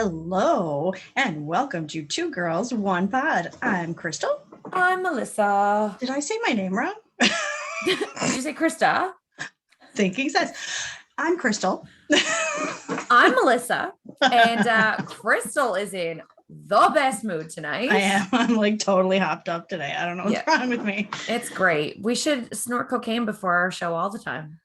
Hello, and welcome to Two Girls, One Pod. I'm Crystal. I'm Melissa. Did I say my name wrong? Did you say Krista? Thinking says, I'm Crystal. I'm Melissa. And Crystal is in the best mood tonight. I am. I'm like totally hopped up today. I don't know what's wrong with me. It's great. We should snort cocaine before our show all the time.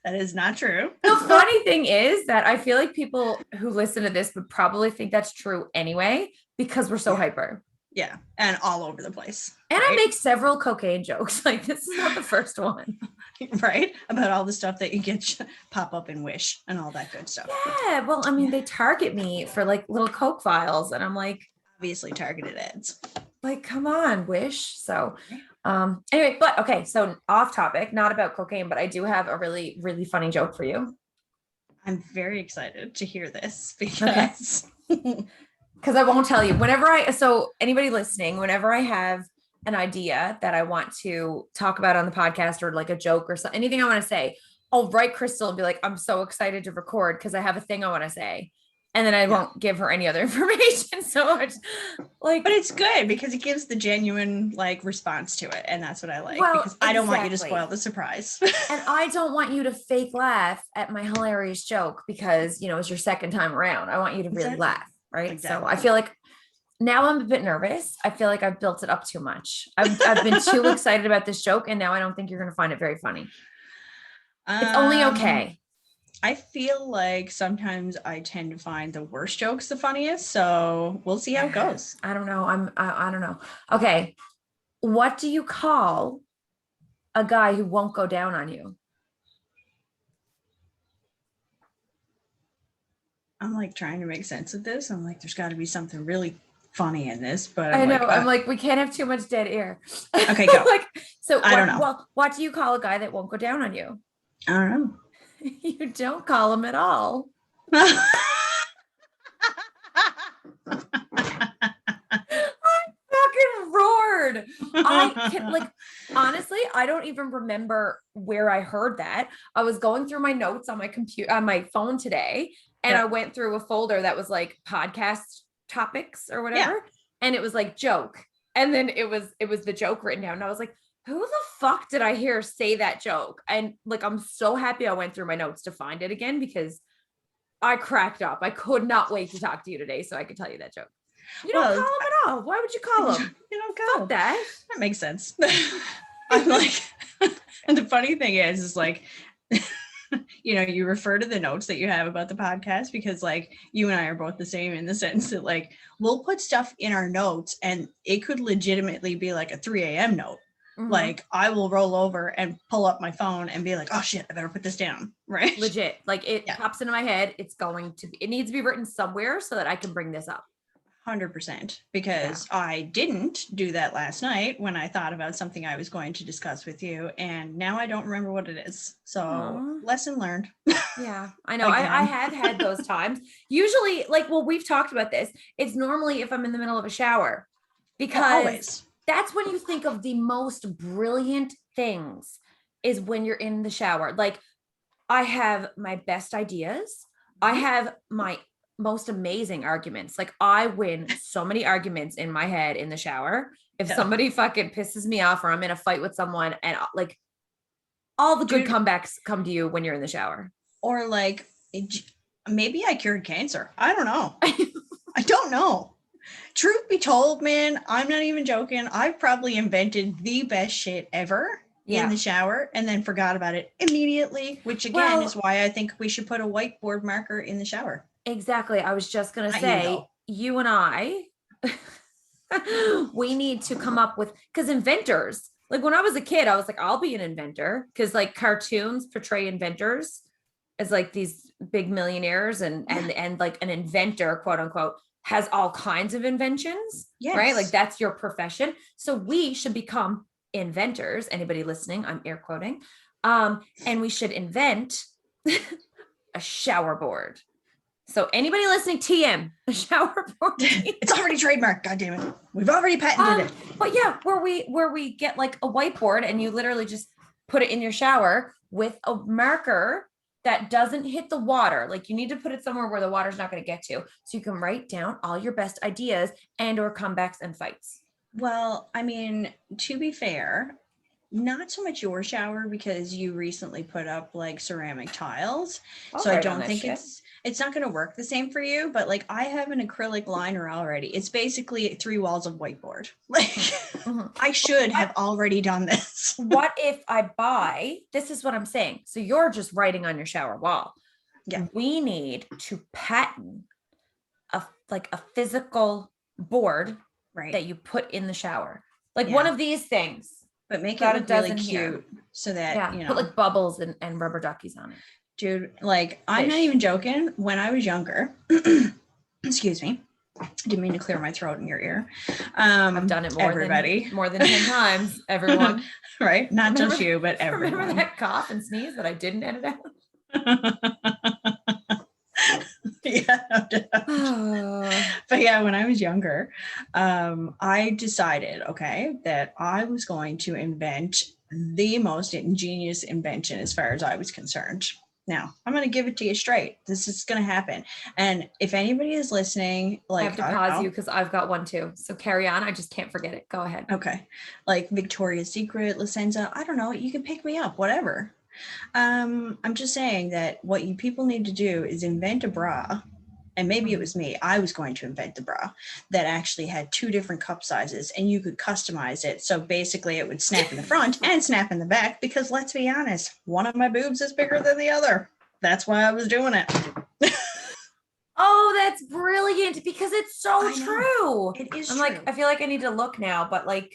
That is not true. The funny thing is that I feel like people who listen to this would probably think that's true anyway, because we're so hyper. Yeah. And all over the place. And right? I make several cocaine jokes. Like, this is not the first one. Right? About all the stuff that you get pop up in Wish and all that good stuff. Yeah. Well, I mean, they target me for like little Coke files. And I'm like, obviously targeted ads. Like, come on, Wish. So anyway, but okay, so off topic, not about cocaine, but I do have a really, really funny joke for you. I'm very excited to hear this because I won't tell you. So anybody listening, whenever I have an idea that I want to talk about on the podcast or like a joke or something, anything I want to say, I'll write Crystal and be like, I'm so excited to record because I have a thing I want to say. And then I won't give her any other information. So it's like, but it's good because it gives the genuine like response to it. And that's what I like, because I don't want you to spoil the surprise. And I don't want you to fake laugh at my hilarious joke because, it's your second time around. I want you to really laugh. Right. Exactly. So I feel like now I'm a bit nervous. I feel like I've built it up too much. I've been too excited about this joke. And now I don't think you're going to find it very funny. It's only okay. I feel like sometimes I tend to find the worst jokes the funniest, so we'll see how it goes. I don't know. I don't know. Okay. What do you call a guy who won't go down on you? I'm like trying to make sense of this. I'm like, there's got to be something really funny in this, but I know. I'm like, we can't have too much dead air. Okay, go. I don't know. Well, what do you call a guy that won't go down on you? I don't know. You don't call him at all. I fucking roared. Honestly, I don't even remember where I heard that. I was going through my notes on my computer, on my phone today, and I went through a folder that was like podcast topics or whatever. And it was like joke. And then it was the joke written down. And I was like, who the fuck did I hear say that joke? And like, I'm so happy I went through my notes to find it again because I cracked up. I could not wait to talk to you today so I could tell you that joke. You don't call him at all. Why would you call him? You don't call fuck that. That makes sense. I'm like, and the funny thing is like, you refer to the notes that you have about the podcast because like you and I are both the same in the sense that like we'll put stuff in our notes and it could legitimately be like a 3 a.m. note. Mm-hmm. Like I will roll over and pull up my phone and be like, oh shit, I better put this down. Right. Legit. Like it pops into my head. It needs to be written somewhere so that I can bring this up. 100%. Because I didn't do that last night when I thought about something I was going to discuss with you. And now I don't remember what it is. So lesson learned. Yeah, I know. I have had those times. Usually we've talked about this. It's normally if I'm in the middle of a shower because always. That's when you think of the most brilliant things is when you're in the shower. Like I have my best ideas. I have my most amazing arguments. Like I win so many arguments in my head in the shower. If somebody fucking pisses me off or I'm in a fight with someone and like all the good comebacks come to you when you're in the shower. Or like maybe I cured cancer. I don't know. I don't know. Truth be told, man, I'm not even joking. I've probably invented the best shit ever in the shower and then forgot about it immediately, which again is why I think we should put a whiteboard marker in the shower. Exactly. I was just going to say, you and I, we need to come up with, because inventors, like when I was a kid, I was like, I'll be an inventor because like cartoons portray inventors as like these big millionaires and like an inventor, quote unquote, has all kinds of inventions, right? Like that's your profession. So we should become inventors. Anybody listening, I'm air quoting. And we should invent a shower board. So anybody listening, TM, a shower board. It's already trademarked. God damn it. We've already patented it. But yeah, where we get like a whiteboard and you literally just put it in your shower with a marker that doesn't hit the water. Like you need to put it somewhere where the water's not going to get to. So you can write down all your best ideas and or comebacks and fights. Well, I mean, to be fair, not so much your shower because you recently put up like ceramic tiles. So I don't think it's not going to work the same for you, but like I have an acrylic liner already. It's basically 3 walls of whiteboard. Like I should have already done this. What if I buy, this is what I'm saying. So you're just writing on your shower wall. Yeah. We need to patent a physical board that you put in the shower. Like one of these things. But make it look really cute so that, you know. Put like bubbles and rubber duckies on it. Dude, like I'm not even joking. When I was younger, excuse me, I didn't mean to clear my throat in your ear. I've done it more than 10 times, everyone. Right? Not just you, but everyone. Remember that cough and sneeze that I didn't edit out? Yeah, but yeah, when I was younger, I decided, that I was going to invent the most ingenious invention as far as I was concerned. Now, I'm going to give it to you straight. This is going to happen. And if anybody is listening, like, I have to pause you because I've got one too. So carry on. I just can't forget it. Go ahead. Okay. Like Victoria's Secret, La Senza, I don't know. You can pick me up, whatever. I'm just saying that what you people need to do is invent a bra. And maybe it was me. I was going to invent the bra that actually had 2 different cup sizes and you could customize it. So basically it would snap in the front and snap in the back because let's be honest, one of my boobs is bigger than the other. That's why I was doing it. Oh, that's brilliant because it's so true. It is I'm true. like, I feel like I need to look now, but like,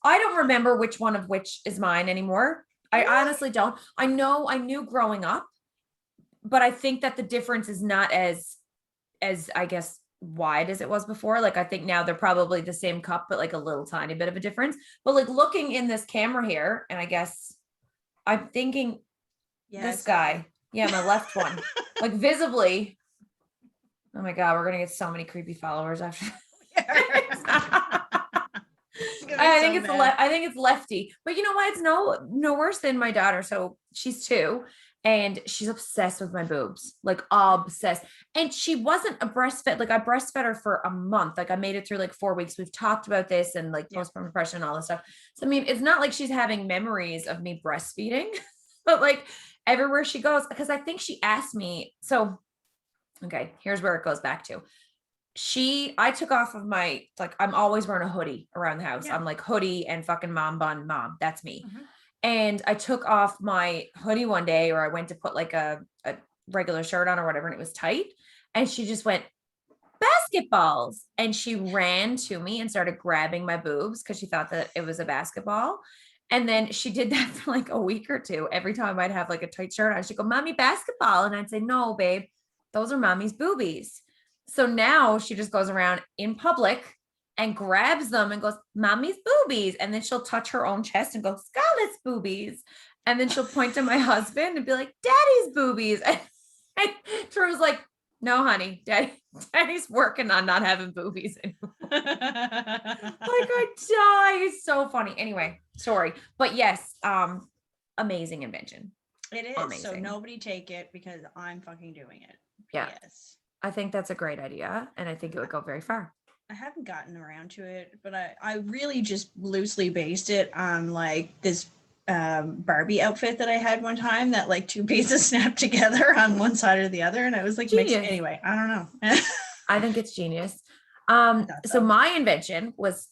I don't remember which one of which is mine anymore. I honestly don't. I know I knew growing up, but I think that the difference is not as I guess wide as it was before. Like I think now they're probably the same cup, but like a little tiny bit of a difference. But like looking in this camera here, and I guess I'm thinking this guy. Yeah, my left one. Like visibly. Oh my God, we're gonna get so many creepy followers after. I think it's lefty, but you know what? It's no worse than my daughter. So she's 2 and she's obsessed with my boobs, like obsessed. And she wasn't a breastfed. Like I breastfed her for a month. Like I made it through like 4 weeks. We've talked about this and like postpartum depression and all this stuff. So, I mean, it's not like she's having memories of me breastfeeding, but like everywhere she goes, because I think she asked me. So, okay, here's where it goes back to. I took off of my, like, I'm always wearing a hoodie around the house. Yeah. I'm like hoodie and fucking mom bun mom. That's me. Mm-hmm. And I took off my hoodie one day, or I went to put like a regular shirt on or whatever, and it was tight. And she just went, basketballs. And she ran to me and started grabbing my boobs because she thought that it was a basketball. And then she did that for like a week or 2. Every time I'd have like a tight shirt on, she'd go, mommy, basketball. And I'd say, no, babe, those are mommy's boobies. So now she just goes around in public and grabs them and goes, mommy's boobies. And then she'll touch her own chest and go, Scarlett's boobies. And then she'll point to my husband and be like, daddy's boobies. And Drew's like, no, honey, daddy's working on not having boobies anymore. Like I die. It's so funny. Anyway, sorry. But yes, amazing invention. It is. Amazing. So nobody take it because I'm fucking doing it. Yeah. Yes. I think that's a great idea. And I think it would go very far. I haven't gotten around to it, but I really just loosely based it on like this Barbie outfit that I had one time that like 2 pieces snapped together on one side or the other. And I was like, mixed. Anyway, I don't know. I think it's genius. So my invention was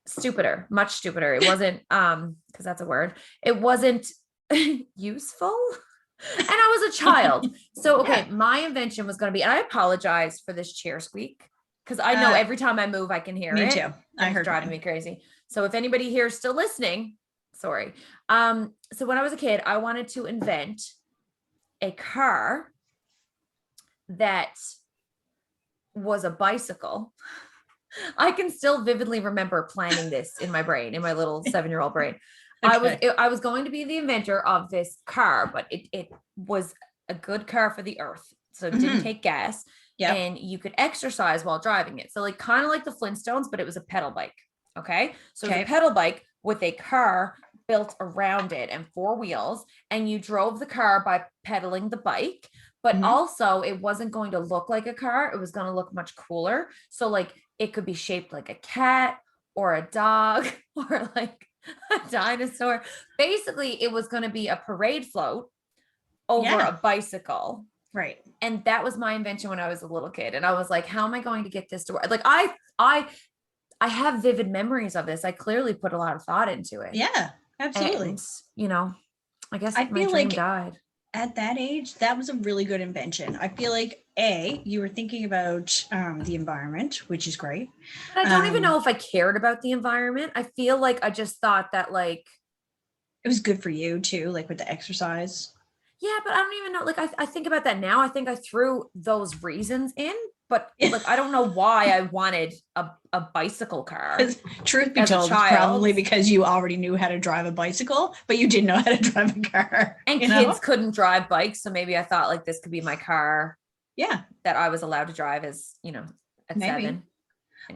stupider, much stupider. It wasn't, because that's a word. It wasn't useful. And I was a child. So, okay, my invention was going to be, and I apologize for this chair squeak because I know every time I move, I can hear it. Me too. I heard driving me crazy. So if anybody here is still listening, sorry. So when I was a kid, I wanted to invent a car that was a bicycle. I can still vividly remember planning this in my brain, in my little 7-year-old brain. Okay. I was going to be the inventor of this car, but it was a good car for the earth. So it didn't take gas and you could exercise while driving it. So like kind of like the Flintstones, but it was a pedal bike. Okay. So it was a pedal bike with a car built around it and 4 wheels, and you drove the car by pedaling the bike, but also it wasn't going to look like a car. It was going to look much cooler. So like it could be shaped like a cat or a dog or like a dinosaur. Basically, it was going to be a parade float over a bicycle. Right. And that was my invention when I was a little kid. And I was like, how am I going to get this to work? Like I have vivid memories of this. I clearly put a lot of thought into it. Yeah, absolutely. And, you know, I guess I my dream died. At that age, that was a really good invention. I feel like you were thinking about the environment, which is great. But I don't even know if I cared about the environment. I feel like I just thought that like it was good for you too, like with the exercise. Yeah, but I don't even know. Like I think about that now. I think I threw those reasons in, but like I don't know why I wanted a bicycle car. Truth be told, it's probably because you already knew how to drive a bicycle, but you didn't know how to drive a car. And kids couldn't drive bikes, so maybe I thought like this could be my car. Yeah, that I was allowed to drive as at maybe. 7. Anyway.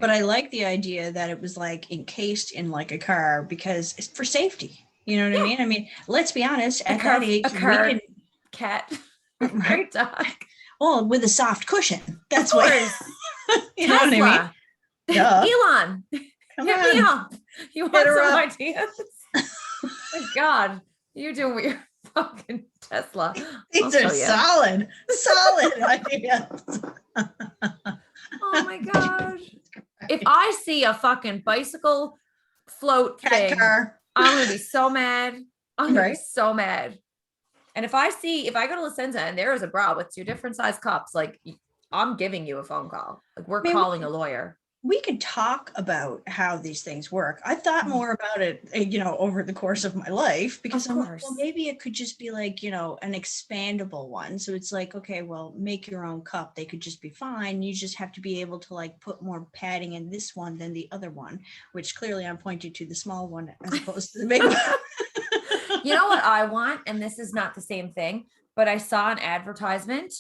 But I like the idea that it was like encased in like a car because it's for safety. You know what I mean? I mean, let's be honest. At that age, a car, cat, right, dog. Well, with a soft cushion. That's what. You Tesla. know what I mean? Elon, hit me up. You want some ideas? Oh, God, you do with your fucking Tesla. These are solid ideas. Oh my gosh! If I see a fucking bicycle float thing, I'm gonna be so mad. I'm gonna be so mad. And if I go to La Senza and there is a bra with 2 different size cups, like I'm giving you a phone call. Like we're calling a lawyer. We could talk about how these things work. I thought more about it, over the course of my life, because I'm like, well, maybe it could just be like, an expandable one. So it's like, okay, well, make your own cup. They could just be fine. You just have to be able to like put more padding in this one than the other one, which clearly I'm pointing to the small one as opposed to the big one. You know what I want? And this is not the same thing, but I saw an advertisement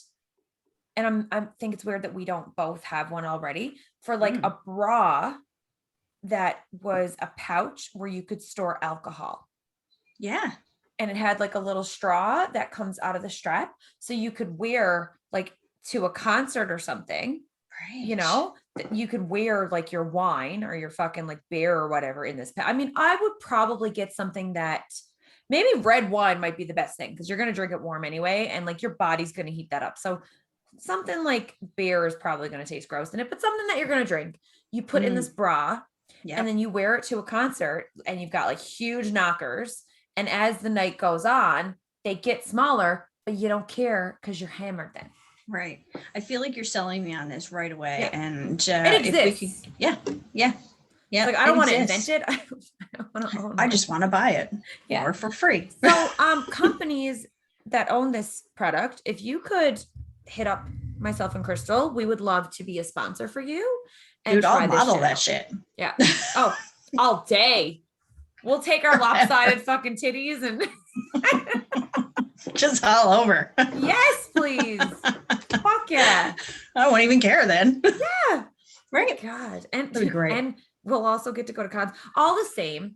and I think it's weird that we don't both have one already for like a bra that was a pouch where you could store alcohol. Yeah. And it had like a little straw that comes out of the strap. So you could wear like to a concert or something, right. You could wear like your wine or your fucking like beer or whatever in this. I mean, I would probably get something that maybe red wine might be the best thing because you're going to drink it warm anyway. And like your body's going to heat that up. So something like beer is probably going to taste gross in it, but something that you're going to drink, you put in this bra and then you wear it to a concert and you've got like huge knockers. And as the night goes on, they get smaller, but you don't care because you're hammered then. Right. I feel like you're selling me on this right away. Yeah. And it exists. Yeah. Like I don't want to invent it. I just want to buy it. Yeah. Or for free. So companies that own this product, if you could hit up myself and Crystal, we would love to be a sponsor for you. And dude, I'll model that shit. Yeah. Oh, all day. We'll take our lopsided fucking titties and just all over. Yes, please. Fuck yeah. I won't even care then. Yeah. Right. God. Great. And we'll also get to go to cons. All the same.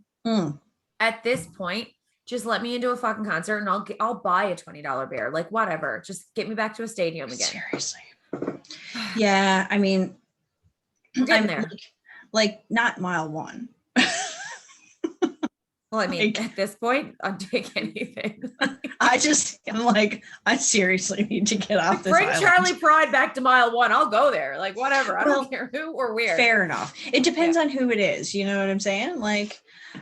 At this point, just let me into a fucking concert and I'll buy a $20 beer. Like whatever. Just get me back to a stadium again. Seriously. Yeah. I mean, I'm there. Like not mile 1. Well, I mean, at this point, I'll take anything. I'm like, I seriously need to get off this Bring island. Charlie Pride back to mile 1. I'll go there. Like, whatever. I don't care who or where. Fair enough. It depends on who it is. You know what I'm saying? Like,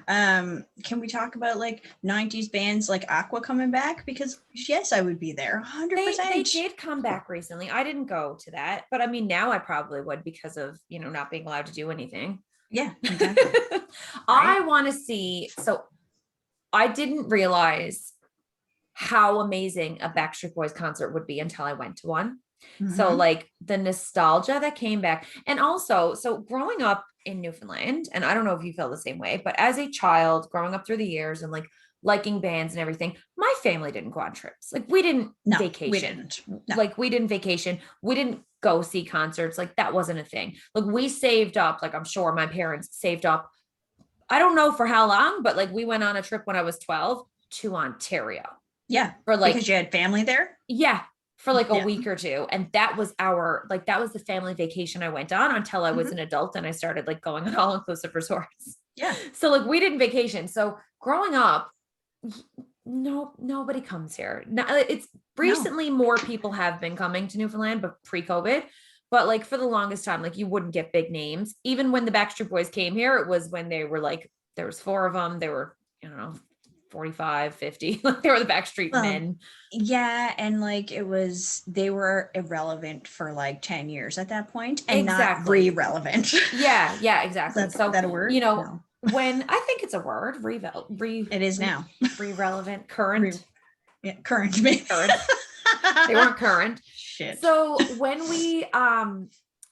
can we talk about like 90s bands like Aqua coming back? Because yes, I would be there 100%. They did come back recently. I didn't go to that, but I mean, now I probably would because of, not being allowed to do anything. Yeah, exactly. I want to see. So I didn't realize how amazing a Backstreet Boys concert would be until I went to one. Mm-hmm. So like the nostalgia that came back. And also, so growing up in Newfoundland, and I don't know if you feel the same way, but as a child growing up through the years and like liking bands and everything, my family didn't go on trips. Like we didn't vacation. We didn't. No. Like we didn't vacation. We didn't go see concerts. Like that wasn't a thing. Like we saved up, like I'm sure my parents saved up I don't know for how long, but like we went on a trip when I was 12 to Ontario. Yeah. For like, because you had family there? Yeah. For like a week or two. And that was that was the family vacation I went on until I was an adult and I started like going on all inclusive resorts. Yeah. So like we didn't vacation. So growing up, nobody comes here. It's recently more people have been coming to Newfoundland, but pre-COVID. But like for the longest time, like you wouldn't get big names. Even when the Backstreet Boys came here, it was when they were like, there was 4 of them. They were, I don't know, 45, 50. Like they were the Backstreet Men. Yeah. And like they were irrelevant for like 10 years at that point and not re-relevant. Yeah, exactly. Is that a word? No. When I think it's a word, it is now. Re-relevant, current. Current. Current. They weren't current. Shit. So when we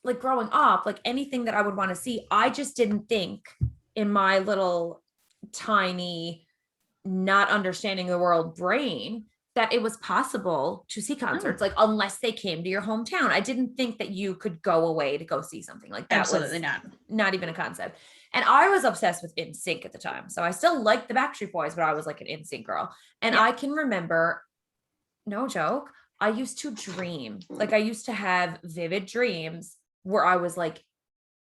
like growing up, like anything that I would want to see, I just didn't think in my little tiny not understanding the world brain that it was possible to see concerts, like unless they came to your hometown. I didn't think that you could go away to go see something like that. Absolutely not even a concept. And I was obsessed with NSYNC at the time. So I still liked the Backstreet Boys, but I was like an NSYNC girl. And I can remember, no joke, I used to dream, like I used to have vivid dreams where I was like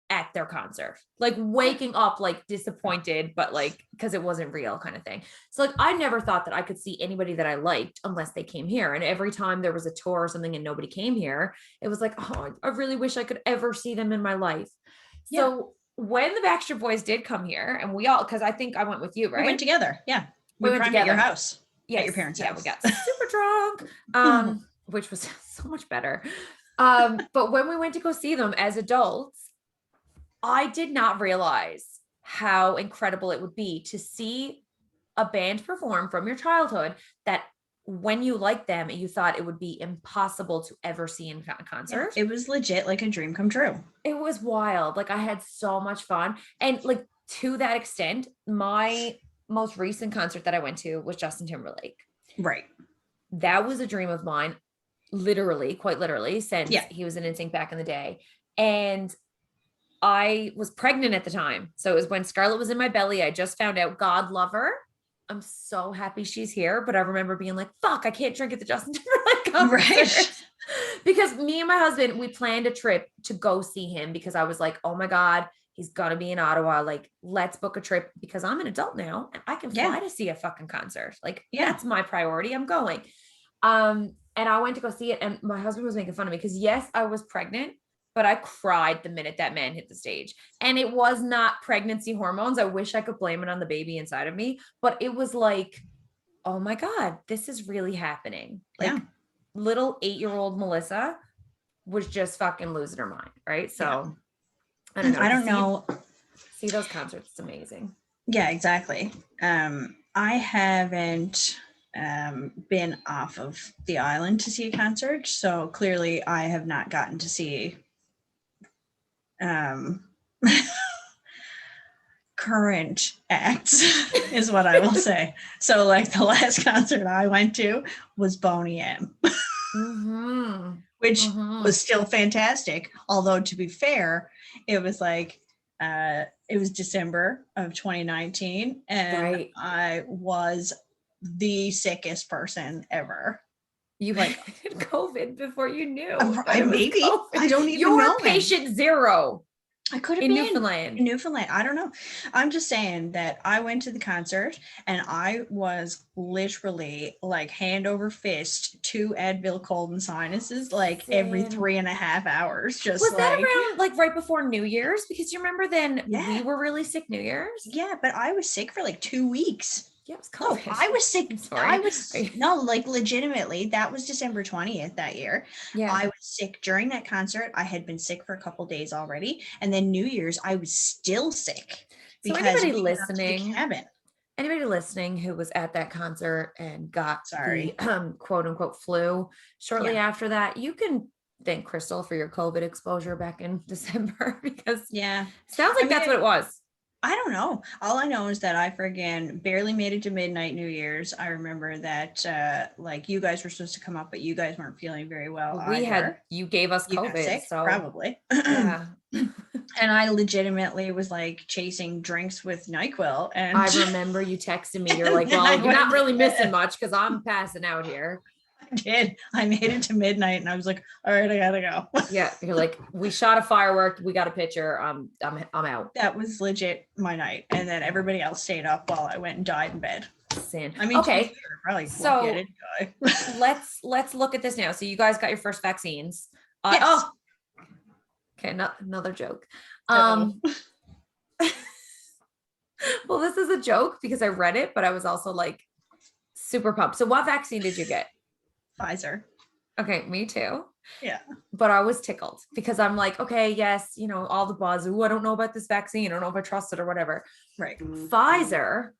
at their concert, like waking up like disappointed, but like because it wasn't real kind of thing. So like I never thought that I could see anybody that I liked unless they came here. And every time there was a tour or something and nobody came here, it was like, oh, I really wish I could ever see them in my life. So when the Backstreet Boys did come here, and we all, because I think I went with you, right? We went together. Yeah. We went together at your house. Yes. At your parents' house. We got super drunk, which was so much better. But when we went to go see them as adults, I did not realize how incredible it would be to see a band perform from your childhood that when you liked them, you thought it would be impossible to ever see in concert. It was legit like a dream come true. It was wild. Like I had so much fun. And like to that extent, my most recent concert that I went to was Justin Timberlake. Right. That was a dream of mine, literally, quite literally, since he was in NSYNC back in the day. And I was pregnant at the time. So it was when Scarlett was in my belly. I just found out, God love her. I'm so happy she's here. But I remember being like, fuck, I can't drink at the Justin Timberlake concert. Right. Because me and my husband, we planned a trip to go see him because I was like, oh my God, he's gonna be in Ottawa. Like, let's book a trip because I'm an adult now and I can fly to see a fucking concert. Like, that's my priority. I'm going. And I went to go see it. And my husband was making fun of me because yes, I was pregnant, but I cried the minute that man hit the stage. And it was not pregnancy hormones. I wish I could blame it on the baby inside of me, but it was like, oh my God, this is really happening. Like little 8-year-old Melissa was just fucking losing her mind. Right. So I don't know. See those concerts. It's amazing. Yeah, exactly. I haven't been off of the island to see a concert. So clearly I have not gotten to see current acts is what I will say. So like the last concert I went to was Boney M, which was still fantastic. Although to be fair, it was like it was December of 2019 and I was the sickest person ever. You had COVID before you knew. Maybe. I don't even know. You were patient zero. I could have been in Newfoundland. I don't know. I'm just saying that I went to the concert and I was literally like hand over fist 2 Advil cold and sinuses like every 3.5 hours. Just was that around like right before New Year's? Because you remember then we were really sick New Year's. Yeah, but I was sick for like 2 weeks. Yeah, it was COVID. I was sick. I was like legitimately. That was December 20th that year. Yeah, I was sick during that concert. I had been sick for a couple days already, and then New Year's I was still sick. So anybody listening who was at that concert and got the quote unquote flu shortly after that, you can thank Crystal for your COVID exposure back in December because sounds like that's what it was. I don't know. All I know is that I friggin' barely made it to midnight New Year's. I remember that like you guys were supposed to come up, but you guys weren't feeling very well. You gave us COVID. Sick, so probably. And I legitimately was like chasing drinks with NyQuil. And I remember you texted me. You're like, well, you're not really missing much because I'm passing out here. I did. I made it to midnight and I was like, all right, I gotta go. Yeah. You're like, we shot a firework. We got a picture. I'm out. That was legit my night. And then everybody else stayed up while I went and died in bed. Sin. I mean, okay. Probably so let's look at this now. So you guys got your first vaccines. Yes. Oh, okay. Another joke. Well, this is a joke because I read it, but I was also like super pumped. So what vaccine did you get? Pfizer. Okay, me too. Yeah. But I was tickled because I'm like, okay, yes, you know, all the buzz. Ooh, I don't know about this vaccine. I don't know if I trust it or whatever. Right. Pfizer,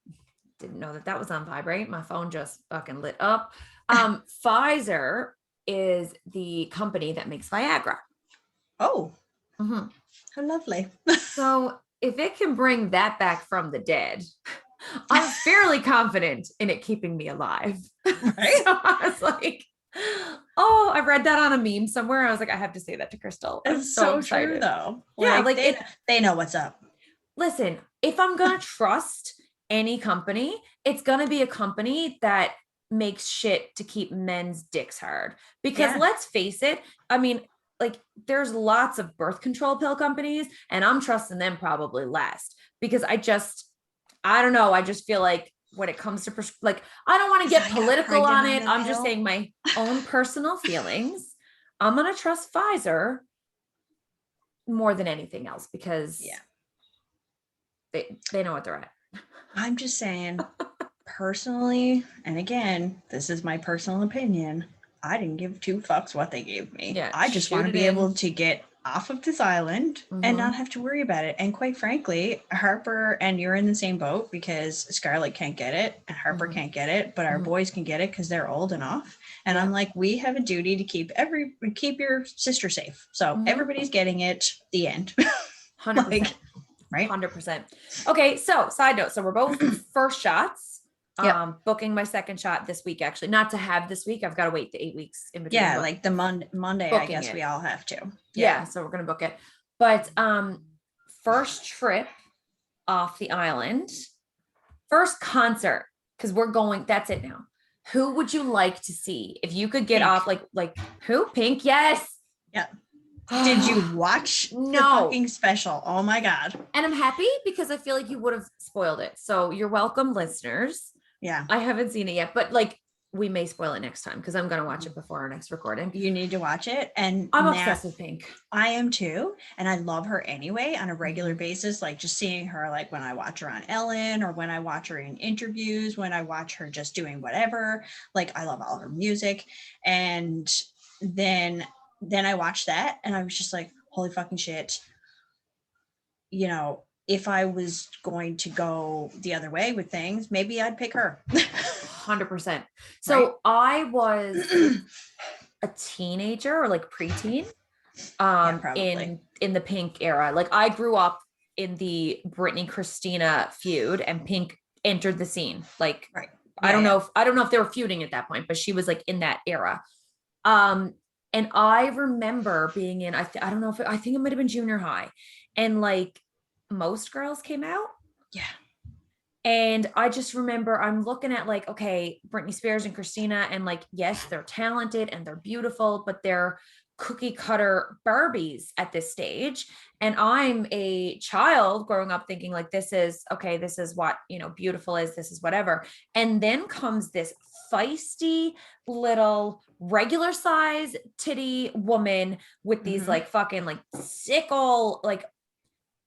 didn't know that was on vibrate. My phone just fucking lit up. Pfizer is the company that makes Viagra. Oh. Mm-hmm. How lovely. So if it can bring that back from the dead, I'm fairly confident in it keeping me alive. Right? So I was like, oh, I read that on a meme somewhere. I was like, I have to say that to Crystal. It's so excited. True though. Yeah, like they know what's up. Listen, if I'm going to trust any company, it's going to be a company that makes shit to keep men's dicks hard. Because let's face it, I mean, like there's lots of birth control pill companies and I'm trusting them probably last because I don't know. I just feel like when it comes to like, I don't want to get political on it. I'm just saying my own personal feelings. I'm going to trust Pfizer more than anything else because they know what they're at. I'm just saying personally, and again, this is my personal opinion. I didn't give two fucks what they gave me. Yeah, I just want to be able to get off of this island and not have to worry about it. And quite frankly, Harper and you're in the same boat because Scarlett can't get it and Harper can't get it, but our boys can get it because they're old enough. And I'm like, we have a duty to keep your sister safe. So everybody's getting it. The end. 100%. Like, right? 100%. Okay, so side note. So we're both first shots. Booking my second shot this week, actually. Not to have this week. I've got to wait the 8 weeks in between. Yeah, like the Monday, I guess we all have to. Yeah, so we're going to book it. But first trip off the island, first concert, because we're going, that's it now. Who would you like to see? If you could get Pink. Off, like who? Pink? Yes. Yeah. Did you watch the fucking special? Oh my God. And I'm happy because I feel like you would have spoiled it. So you're welcome, listeners. Yeah. I haven't seen it yet, but like we may spoil it next time because I'm going to watch it before our next recording. You need to watch it. And I'm obsessed with Pink. I am too. And I love her anyway on a regular basis. Like just seeing her, like when I watch her on Ellen or when I watch her in interviews, when I watch her just doing whatever, like I love all her music. And then I watched that and I was just like, holy fucking shit. You know, if I was going to go the other way with things, maybe I'd pick her. 100%. So right? I was a teenager or like preteen in the Pink era. Like I grew up in the Britney Christina feud and Pink entered the scene. Like right. I don't know if they were feuding at that point, but she was like in that era. And I remember being in, I think it might've been junior high and like most girls came out. Yeah. And I just remember I'm looking at like, okay, Britney Spears and Christina and like, yes, they're talented and they're beautiful, but they're cookie cutter Barbies at this stage. And I'm a child growing up thinking like, this is what, you know, beautiful is, this is whatever. And then comes this feisty little regular size titty woman with these like fucking like sickle, like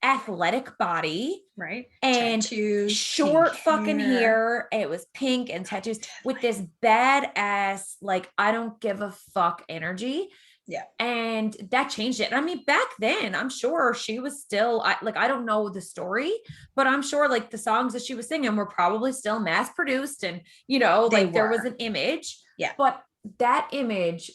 athletic body, right? And tattoos, short fucking hair. It was pink and tattoos with this badass, like, I don't give a fuck energy. Yeah. And that changed it. And I mean, back then, I'm sure she was still, I don't know the story, but I'm sure like the songs that she was singing were probably still mass produced and, you know, like there was an image. Yeah. But that image,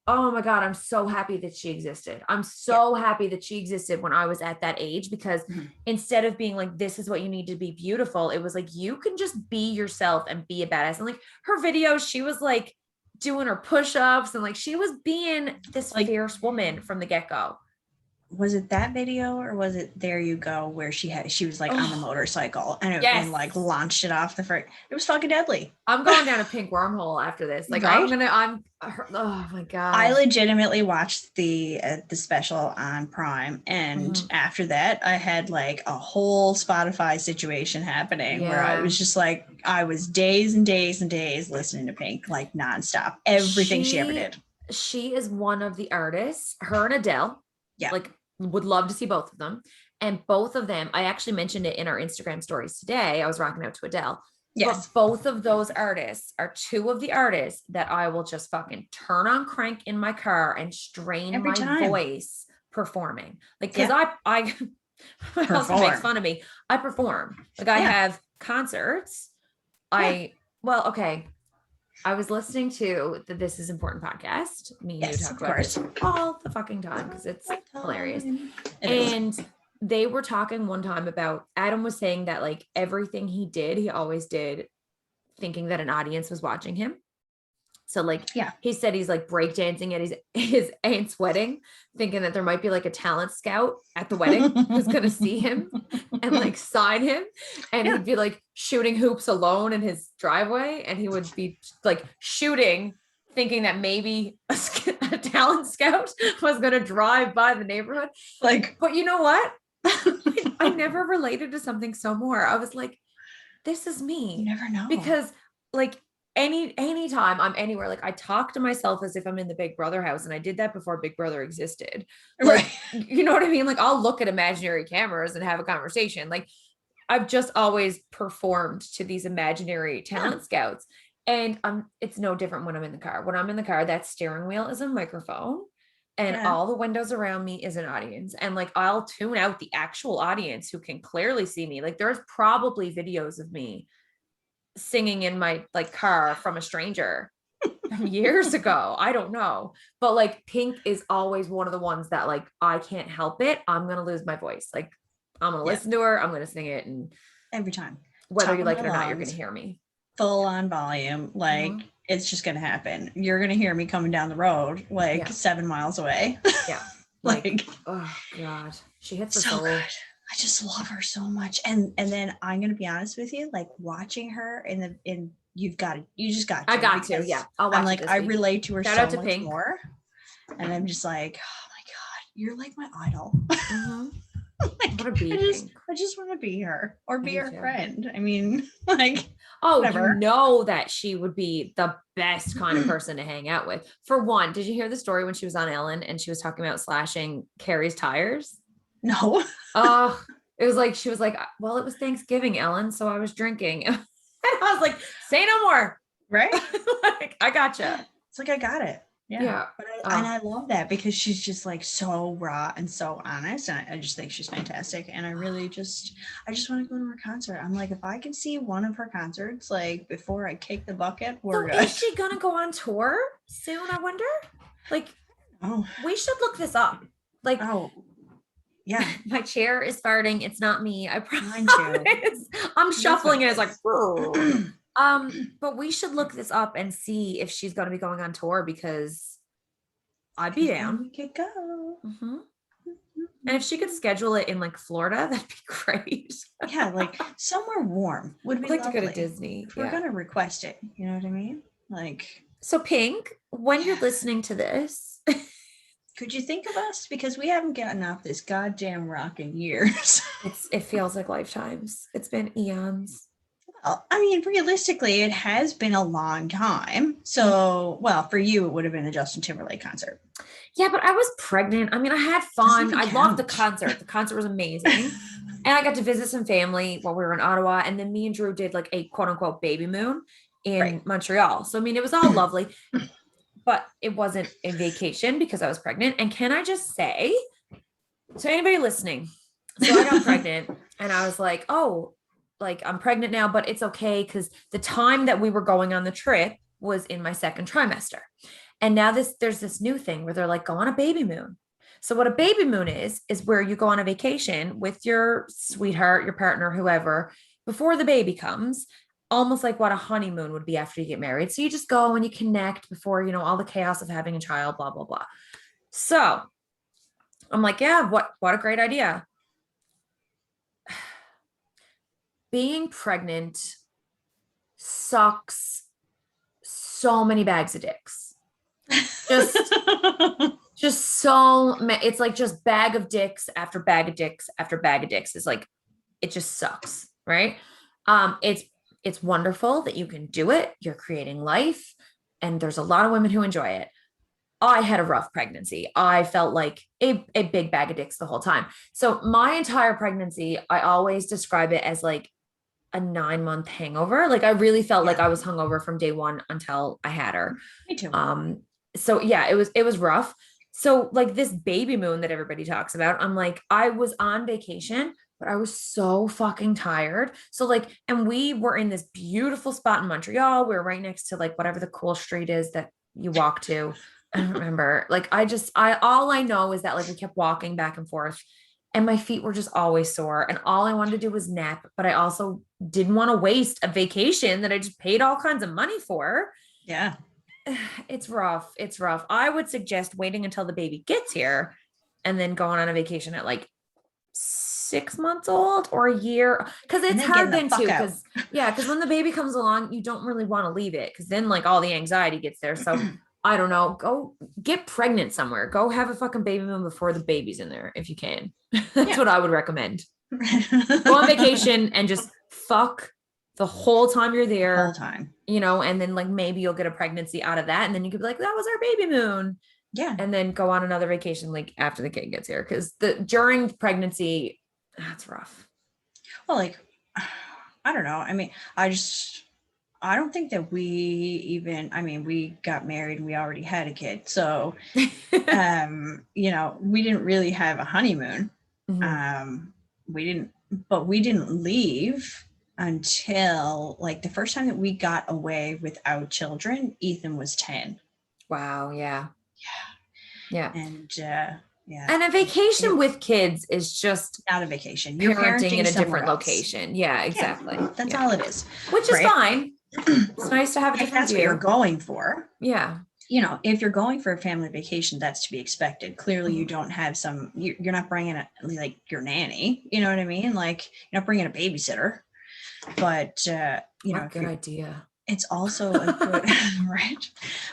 oh my God, I'm so happy that she existed. I'm so happy that she existed when I was at that age, because instead of being like, this is what you need to be beautiful, it was like, you can just be yourself and be a badass. And like her videos, she was like doing her push-ups and like, she was being this like fierce woman from the get-go. was it that video or was it There You Go where she was like on the motorcycle and like launched it off the front. It was fucking deadly. I'm going down a pink wormhole after this. Like right? Oh my God. I legitimately watched the special on Prime. And after that, I had like a whole Spotify situation happening where I was just like, I was days and days and days listening to Pink, like nonstop, everything she ever did. She is one of the artists, her and Adele. Yeah. Like would love to see both of them. And both of them, I actually mentioned it in our Instagram stories today. I was rocking out to Adele. Yes. But both of those artists are two of the artists that I will just fucking turn on crank in my car and strain every time. Voice performing. Like, cause I my husband makes fun of me. I perform. Like I have concerts. I was listening to the This Is Important podcast. Me and you talk about this all the fucking time because it's hilarious. And they were talking one time about Adam was saying that like everything he did, he always did thinking that an audience was watching him. So like, he said he's like breakdancing at his aunt's wedding, thinking that there might be like a talent scout at the wedding who's going to see him and like sign him. And he'd be like shooting hoops alone in his driveway. And he would be like shooting, thinking that maybe a talent scout was going to drive by the neighborhood. Like, but you know what? I never related to something so more. I was like, this is me. You never know. Because like, anytime I'm anywhere, like I talk to myself as if I'm in the Big Brother house, and I did that before Big Brother existed. Like, right. You know what I mean? Like I'll look at imaginary cameras and have a conversation. Like I've just always performed to these imaginary talent scouts. And it's no different when I'm in the car. When I'm in the car, that steering wheel is a microphone and all the windows around me is an audience. And like, I'll tune out the actual audience who can clearly see me. Like there's probably videos of me singing in my like car from a stranger from years ago. I don't know. But like Pink is always one of the ones that like, I can't help it. I'm going to lose my voice. Like I'm going to listen to her. I'm going to sing it. And every time, whether you like it or not, you're going to hear me full on volume. Like it's just going to happen. You're going to hear me coming down the road, like 7 miles away. Yeah. like, oh God, she hits the so soul. Good. I just love her so much. And then I'm going to be honest with you, like watching her you just got to. I got to, yeah. I'm like, I relate to her so much Pink. More. And I'm just like, oh my God, you're like my idol. Like, what a being. I just want to be her or be her friend. I mean, like, whatever. You know that she would be the best kind of person to hang out with. For one, did you hear the story when she was on Ellen and she was talking about slashing Carrie's tires? No. It was like, she was like, well, it was Thanksgiving, Ellen, so I was drinking. And I was like, say no more. Right? Like, I gotcha. It's like, I got it. Yeah. But I love that because she's just like so raw and so honest. And I just think she's fantastic. And I really just want to go to her concert. I'm like, if I can see one of her concerts, like before I kick the bucket, we're good. Is she going to go on tour soon? I wonder. Like, we should look this up. Like, yeah, my chair is farting. It's not me. I promise. I'm shuffling it. It's like, but we should look this up and see if she's going to be going on tour because I'd be down. We could go. And if she could schedule it in like Florida, that'd be great. Yeah, like somewhere warm would be like lovely. To go to Disney. We're going to request it. You know what I mean? Like, so Pink, when you're listening to this, could you think of us? Because we haven't gotten off this goddamn rock in years. It feels like lifetimes. It's been eons. Well, I mean, realistically, it has been a long time. So, well, for you, it would have been the Justin Timberlake concert. Yeah, but I was pregnant. I mean, I had fun. I loved the concert. The concert was amazing. And I got to visit some family while we were in Ottawa. And then me and Drew did like a quote unquote baby moon in Montreal. So, I mean, it was all lovely. But it wasn't a vacation because I was pregnant. And can I just say, so anybody listening, so I got pregnant and I was like, oh, like I'm pregnant now, but it's okay. Cause the time that we were going on the trip was in my second trimester. And now there's this new thing where they're like, go on a baby moon. So what a baby moon is where you go on a vacation with your sweetheart, your partner, whoever, before the baby comes. Almost like what a honeymoon would be after you get married. So you just go and you connect before, all the chaos of having a child, blah, blah, blah. So I'm like, yeah, what a great idea. Being pregnant sucks so many bags of dicks. Just so it's like just bag of dicks after bag of dicks after bag of dicks. Is like, it just sucks, right? It's wonderful that you can do it. You're creating life, and there's a lot of women who enjoy it. I had a rough pregnancy. I felt like a big bag of dicks the whole time. So my entire pregnancy, I always describe it as like a 9-month hangover. Like I really felt like I was hungover from day one until I had her. Me too. So yeah, it was rough. So like this baby moon that everybody talks about, I'm like, I was on vacation, but I was so fucking tired. So like, and we were in this beautiful spot in Montreal. We were right next to like whatever the cool street is that you walk to. I don't remember. Like all I know is that like we kept walking back and forth and my feet were just always sore. And all I wanted to do was nap, but I also didn't want to waste a vacation that I just paid all kinds of money for. Yeah. It's rough. It's rough. I would suggest waiting until the baby gets here and then going on a vacation at like 6 months old or a year. Cause it's hard then too. Cause when the baby comes along, you don't really want to leave it. Cause then like all the anxiety gets there. So I don't know, go get pregnant somewhere. Go have a fucking baby moon before the baby's in there if you can. That's what I would recommend. Go on vacation and just fuck the whole time you're there. The whole time. You know, and then like maybe you'll get a pregnancy out of that. And then you could be like, that was our baby moon. Yeah. And then go on another vacation like after the kid gets here. Cause during pregnancy, that's rough. Well, like, I don't know. I mean, I don't think that we got married and we already had a kid. So, you know, we didn't really have a honeymoon. Mm-hmm. We didn't leave until like the first time that we got away without children. Ethan was 10. Wow. Yeah. And, and a vacation with kids is just not a vacation. You're parenting in a different location. Yeah, exactly. Yeah, that's all it is. Which is fine. It's nice to have a different that's view. What you're going for. Yeah. You know, if you're going for a family vacation, that's to be expected. Clearly, you don't have you're not bringing like your nanny. You know what I mean? Like you're not bringing a babysitter. But you know, good idea. It's also a good right.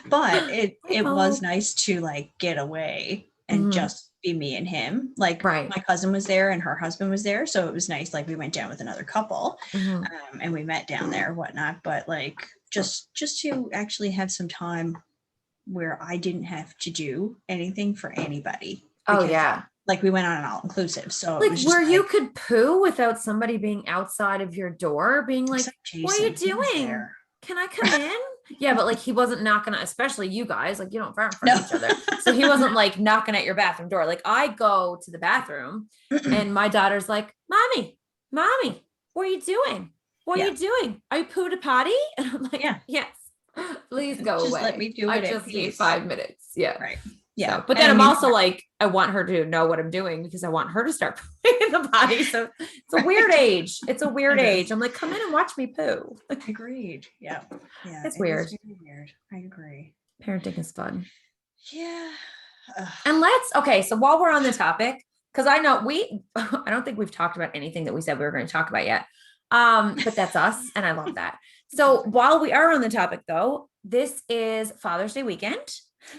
But it was nice to like get away and just be me and him. Like my cousin was there and her husband was there, so it was nice. Like we went down with another couple, and we met down there, whatnot. But like just to actually have some time where I didn't have to do anything for anybody. Oh yeah. Like we went on an all-inclusive. So like where you could poo without somebody being outside of your door being like, what are you doing? Can I come in? Yeah, but like he wasn't knocking, especially you guys, like you don't fart in front of each other. So he wasn't like knocking at your bathroom door. Like I go to the bathroom and my daughter's like, mommy, what are you doing? What are you doing? Are you pooed a potty? And I'm like, yes, please go away. Let me do it. I just need 5 minutes. Yeah. Right. Yeah. So, but then I'm also like, I want her to know what I'm doing because I want her to start pooing in the potty. So it's a weird age. It's a weird age. I'm like, come in and watch me poo. Agreed. Yeah. Yeah. It's weird. Weird. I agree. Parenting is fun. Yeah. And so while we're on the topic, because I know I don't think we've talked about anything that we said we were going to talk about yet. But that's us. And I love that. So while we are on the topic though, this is Father's Day weekend.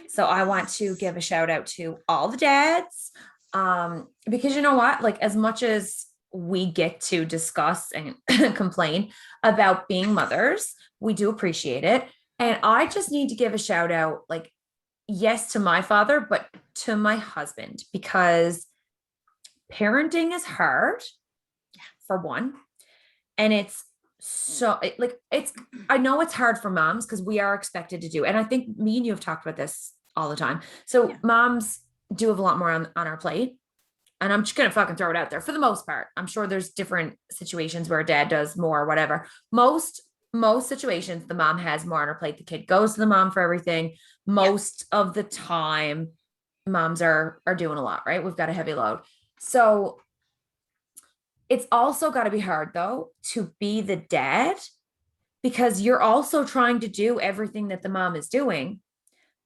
So I want to give a shout out to all the dads, because you know what, like as much as we get to discuss and complain about being mothers, we do appreciate it. And I just need to give a shout out, like, yes, to my father, but to my husband, because parenting is hard for one. And I know it's hard for moms because we are expected to do, and I think me and you have talked about this all the time. So moms do have a lot more on our plate, and I'm just going to fucking throw it out there for the most part. I'm sure there's different situations where dad does more or whatever. Most situations, the mom has more on her plate. The kid goes to the mom for everything. Most of the time moms are doing a lot, right? We've got a heavy load. So it's also got to be hard though, to be the dad, because you're also trying to do everything that the mom is doing.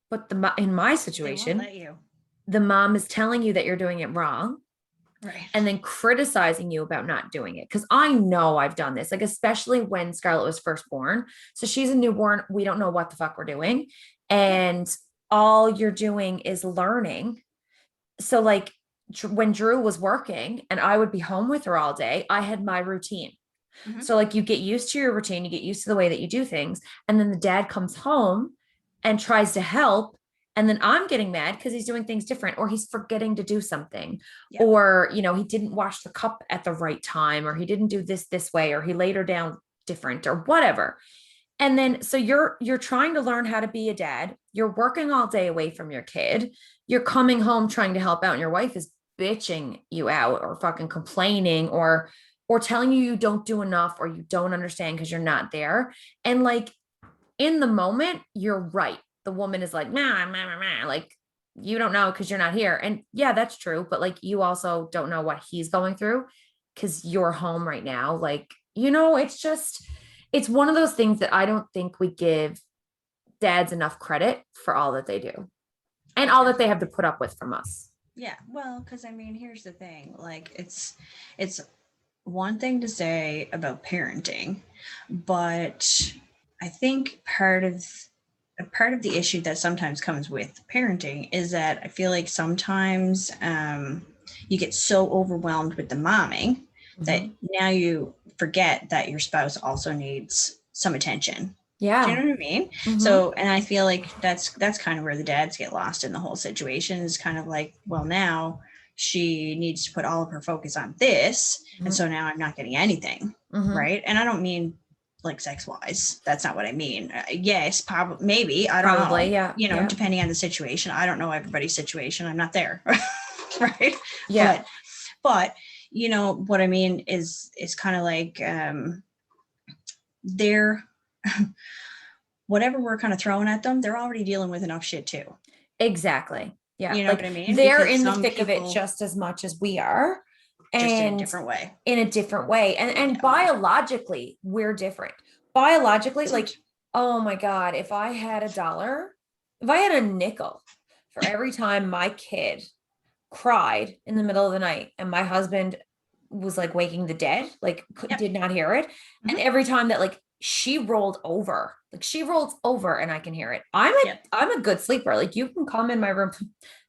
But in my situation, they won't let you. the mom is telling you that you're doing it wrong. Right. And then criticizing you about not doing it. Cause I know I've done this, like, especially when Scarlett was first born. So she's a newborn. We don't know what the fuck we're doing. And all you're doing is learning. So like when Drew was working and I would be home with her all day, I had my routine. Mm-hmm. So like you get used to your routine, you get used to the way that you do things. And then the dad comes home and tries to help. And then I'm getting mad because he's doing things different, or he's forgetting to do something, or, you know, he didn't wash the cup at the right time, or he didn't do this way, or he laid her down different, or whatever. And then, so you're trying to learn how to be a dad. You're working all day away from your kid. You're coming home trying to help out, and your wife is bitching you out, or fucking complaining, or telling you you don't do enough, or you don't understand because you're not there. And like, in the moment, you're right. The woman is like, like, you don't know because you're not here. And yeah, that's true. But like, you also don't know what he's going through because you're home right now. Like, you know, it's one of those things that I don't think we give dads enough credit for all that they do and all that they have to put up with from us. Yeah. Well, because I mean, here's the thing. Like, it's one thing to say about parenting, but I think part of the issue that sometimes comes with parenting is that I feel like sometimes you get so overwhelmed with the momming that now you forget that your spouse also needs some attention. Yeah. Do you know what I mean? So, and I feel like that's kind of where the dads get lost in the whole situation, is kind of like, well, now she needs to put all of her focus on this. And so now I'm not getting anything. Right. And I don't mean like sex wise. That's not what I mean. Yes, probably, maybe. I don't know. Yeah. You know, depending on the situation. I don't know everybody's situation. I'm not there. Right. Yeah. But you know, what I mean is kind of like they're whatever we're kind of throwing at them, they're already dealing with enough shit too. Exactly. Yeah. You know what I mean? They're in the thick of it just as much as we are. Just in a different way. And biologically, we're different. Biologically, like, oh my God, if I had a nickel for every time my kid cried in the middle of the night and my husband was like waking the dead, like did not hear it. And every time that like she rolls over and I can hear it. I'm a good sleeper. Like, you can come in my room.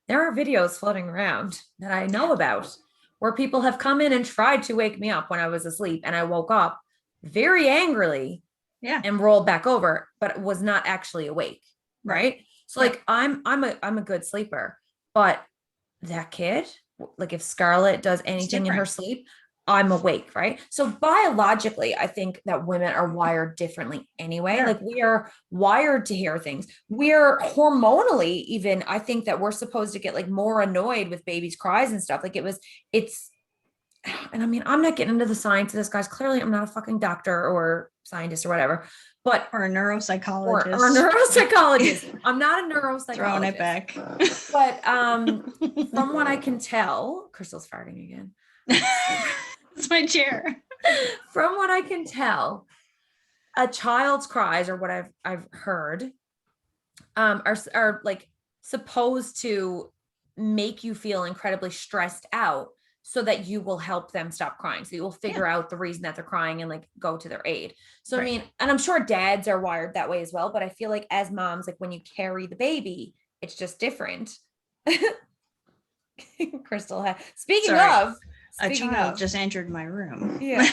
There are videos floating around that I know about where people have come in and tried to wake me up when I was asleep, and I woke up very angrily and rolled back over, but was not actually awake. Right. So like, I'm a good sleeper, but that kid, like if Scarlett does anything in her sleep, I'm awake. Right. So biologically, I think that women are wired differently anyway. Like, we are wired to hear things. We're hormonally, even, I think that we're supposed to get like more annoyed with babies' cries and stuff. Like, and I mean, I'm not getting into the science of this, guys. Clearly I'm not a fucking doctor or scientist or whatever, but or a neuropsychologist. Or a neuropsychologist. I'm not a neuropsychologist. Throwing it back. But from what I can tell, Crystal's farting again. It's my chair. From what I can tell, a child's cries, or what I've heard, are like supposed to make you feel incredibly stressed out, so that you will help them stop crying. So you will figure out the reason that they're crying and like go to their aid. So I mean, and I'm sure dads are wired that way as well, but I feel like as moms, like when you carry the baby, it's just different. Crystal speaking of, a child just entered my room. Yeah.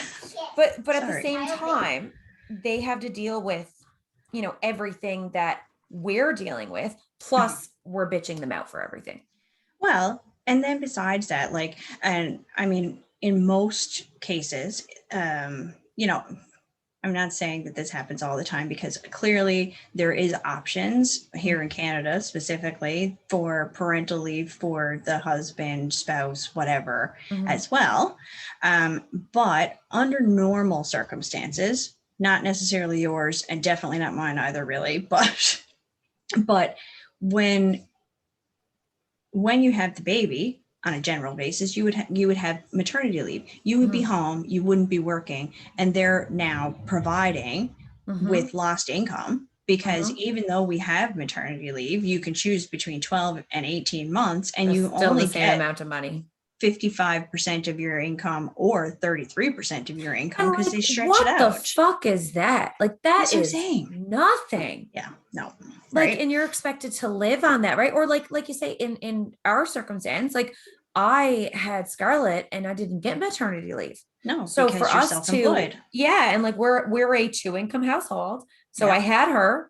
But at the same time, they have to deal with, you know, everything that we're dealing with, plus we're bitching them out for everything. Well, and then besides that, like, and I mean, in most cases, you know, I'm not saying that this happens all the time, because clearly there is options here in Canada specifically for parental leave for the husband, spouse, whatever, as well. But under normal circumstances, not necessarily yours and definitely not mine either, really, but when you have the baby, on a general basis, you would have maternity leave. You would be home, you wouldn't be working, and they're now providing with lost income, because even though we have maternity leave, you can choose between 12 and 18 months and That's you still only the same get amount of money. 55% of your income or 33% of your income because they stretch it out. What the fuck is that? Like that is nothing. Yeah, no. Like, right? and you're expected to live on that, right? Or like you say, in our circumstance, like I had Scarlett and I didn't get maternity leave. No, so because for you're us self-employed. to, yeah, and like we're a 2-income household. So I had her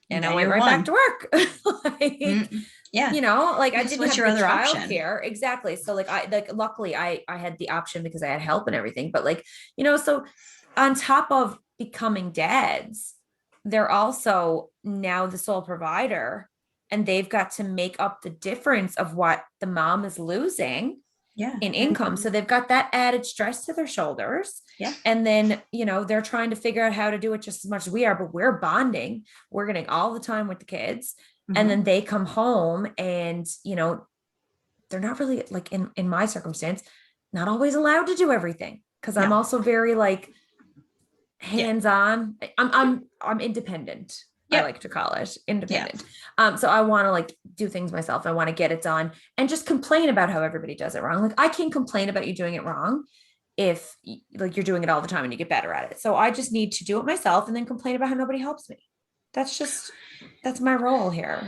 and I went right back to work. Like, yeah, you know, like I didn't have your the other option. childcare. Exactly. So like luckily I had the option because I had help and everything. But like, you know, so on top of becoming dads, they're also now the sole provider, and they've got to make up the difference of what the mom is losing in income. So they've got that added stress to their shoulders. Yeah. And then, you know, they're trying to figure out how to do it just as much as we are, but we're bonding. We're getting all the time with the kids. And then they come home and, you know, they're not really, like in my circumstance, not always allowed to do everything. Cause I'm also very like hands-on. I'm independent. I like to call it independent. So I want to like do things myself. I want to get it done and just complain about how everybody does it wrong. Like I can't complain about you doing it wrong if like you're doing it all the time and you get better at it. So I just need to do it myself and then complain about how nobody helps me. That's my role here.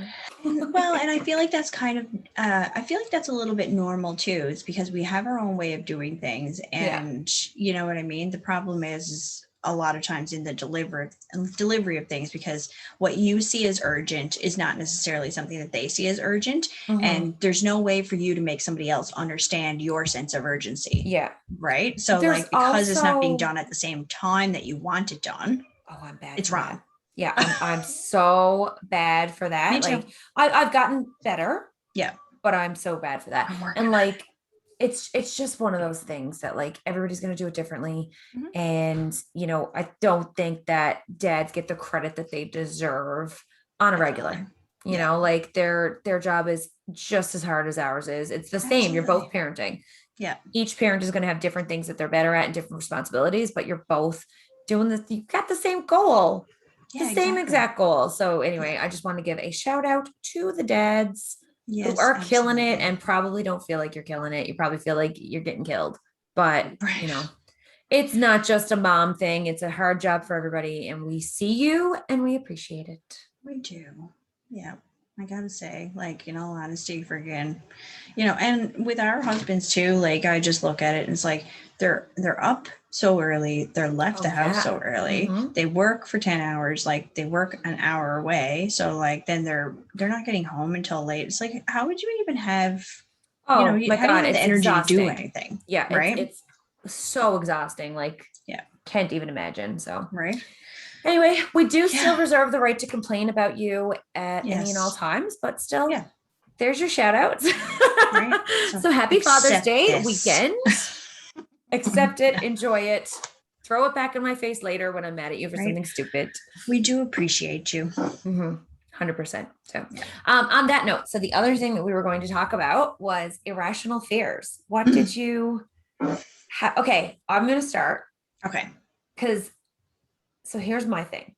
Well, and I feel like that's kind of, I feel like that's a little bit normal too. It's because we have our own way of doing things. And you know what I mean? The problem is a lot of times in the delivery of things, because what you see as urgent is not necessarily something that they see as urgent. And there's no way for you to make somebody else understand your sense of urgency. Yeah. Right. So like, because it's not being done at the same time that you want it done. Oh, I'm bad. It's wrong. Yeah, I'm so bad for that. Me too. Like I've gotten better. Yeah. But I'm so bad for that. And like it's just one of those things that like everybody's going to do it differently. And you know, I don't think that dads get the credit that they deserve on a regular. You know, like their job is just as hard as ours is. It's the same. You're both parenting. Yeah. Each parent is going to have different things that they're better at and different responsibilities, but you're both doing this. You've got the same goal. The same exact goal. So anyway, I just want to give a shout out to the dads who are killing it and probably don't feel like you're killing it. You probably feel like you're getting killed, but you know, it's not just a mom thing. It's a hard job for everybody, and we see you and we appreciate it. We do. Yeah. I gotta say, like, in all honesty, friggin', you know, and with our husbands too, like I just look at it and it's like they're up so early, they're left the house so early, they work for 10 hours, like they work an hour away, so like then they're not getting home until late. It's like, how would you even have my God, do you have the energy exhausting. to do anything? Yeah, right. It's so exhausting, like can't even imagine. So right. Anyway, we do still reserve the right to complain about you at any and all times, but still, there's your shout outs. Right. So happy Father's Day weekend. Accept it, enjoy it, throw it back in my face later when I'm mad at you for something stupid. We do appreciate you. 100%. So on that note, so the other thing that we were going to talk about was irrational fears. What did you okay, I'm going to start. Okay. So here's my thing.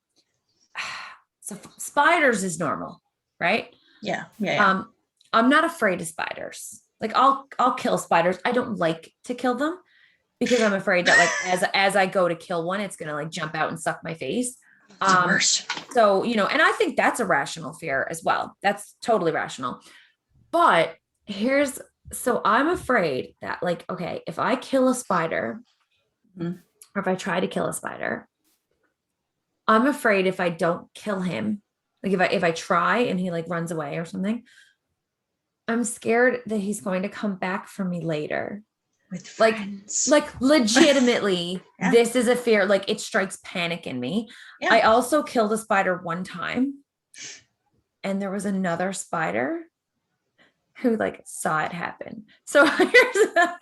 So spiders is normal, right? Yeah. I'm not afraid of spiders. Like I'll kill spiders. I don't like to kill them because I'm afraid that like as I go to kill one, it's gonna like jump out and suck my face. It's the worst. So, you know, and I think that's a rational fear as well. That's totally rational. But so I'm afraid that like, okay, if I kill a spider, or if I try to kill a spider, I'm afraid if I don't kill him, like if I try and he like runs away or something, I'm scared that he's going to come back for me later. With friends. Like legitimately, this is a fear. Like it strikes panic in me. Yeah. I also killed a spider one time, and there was another spider who like saw it happen. So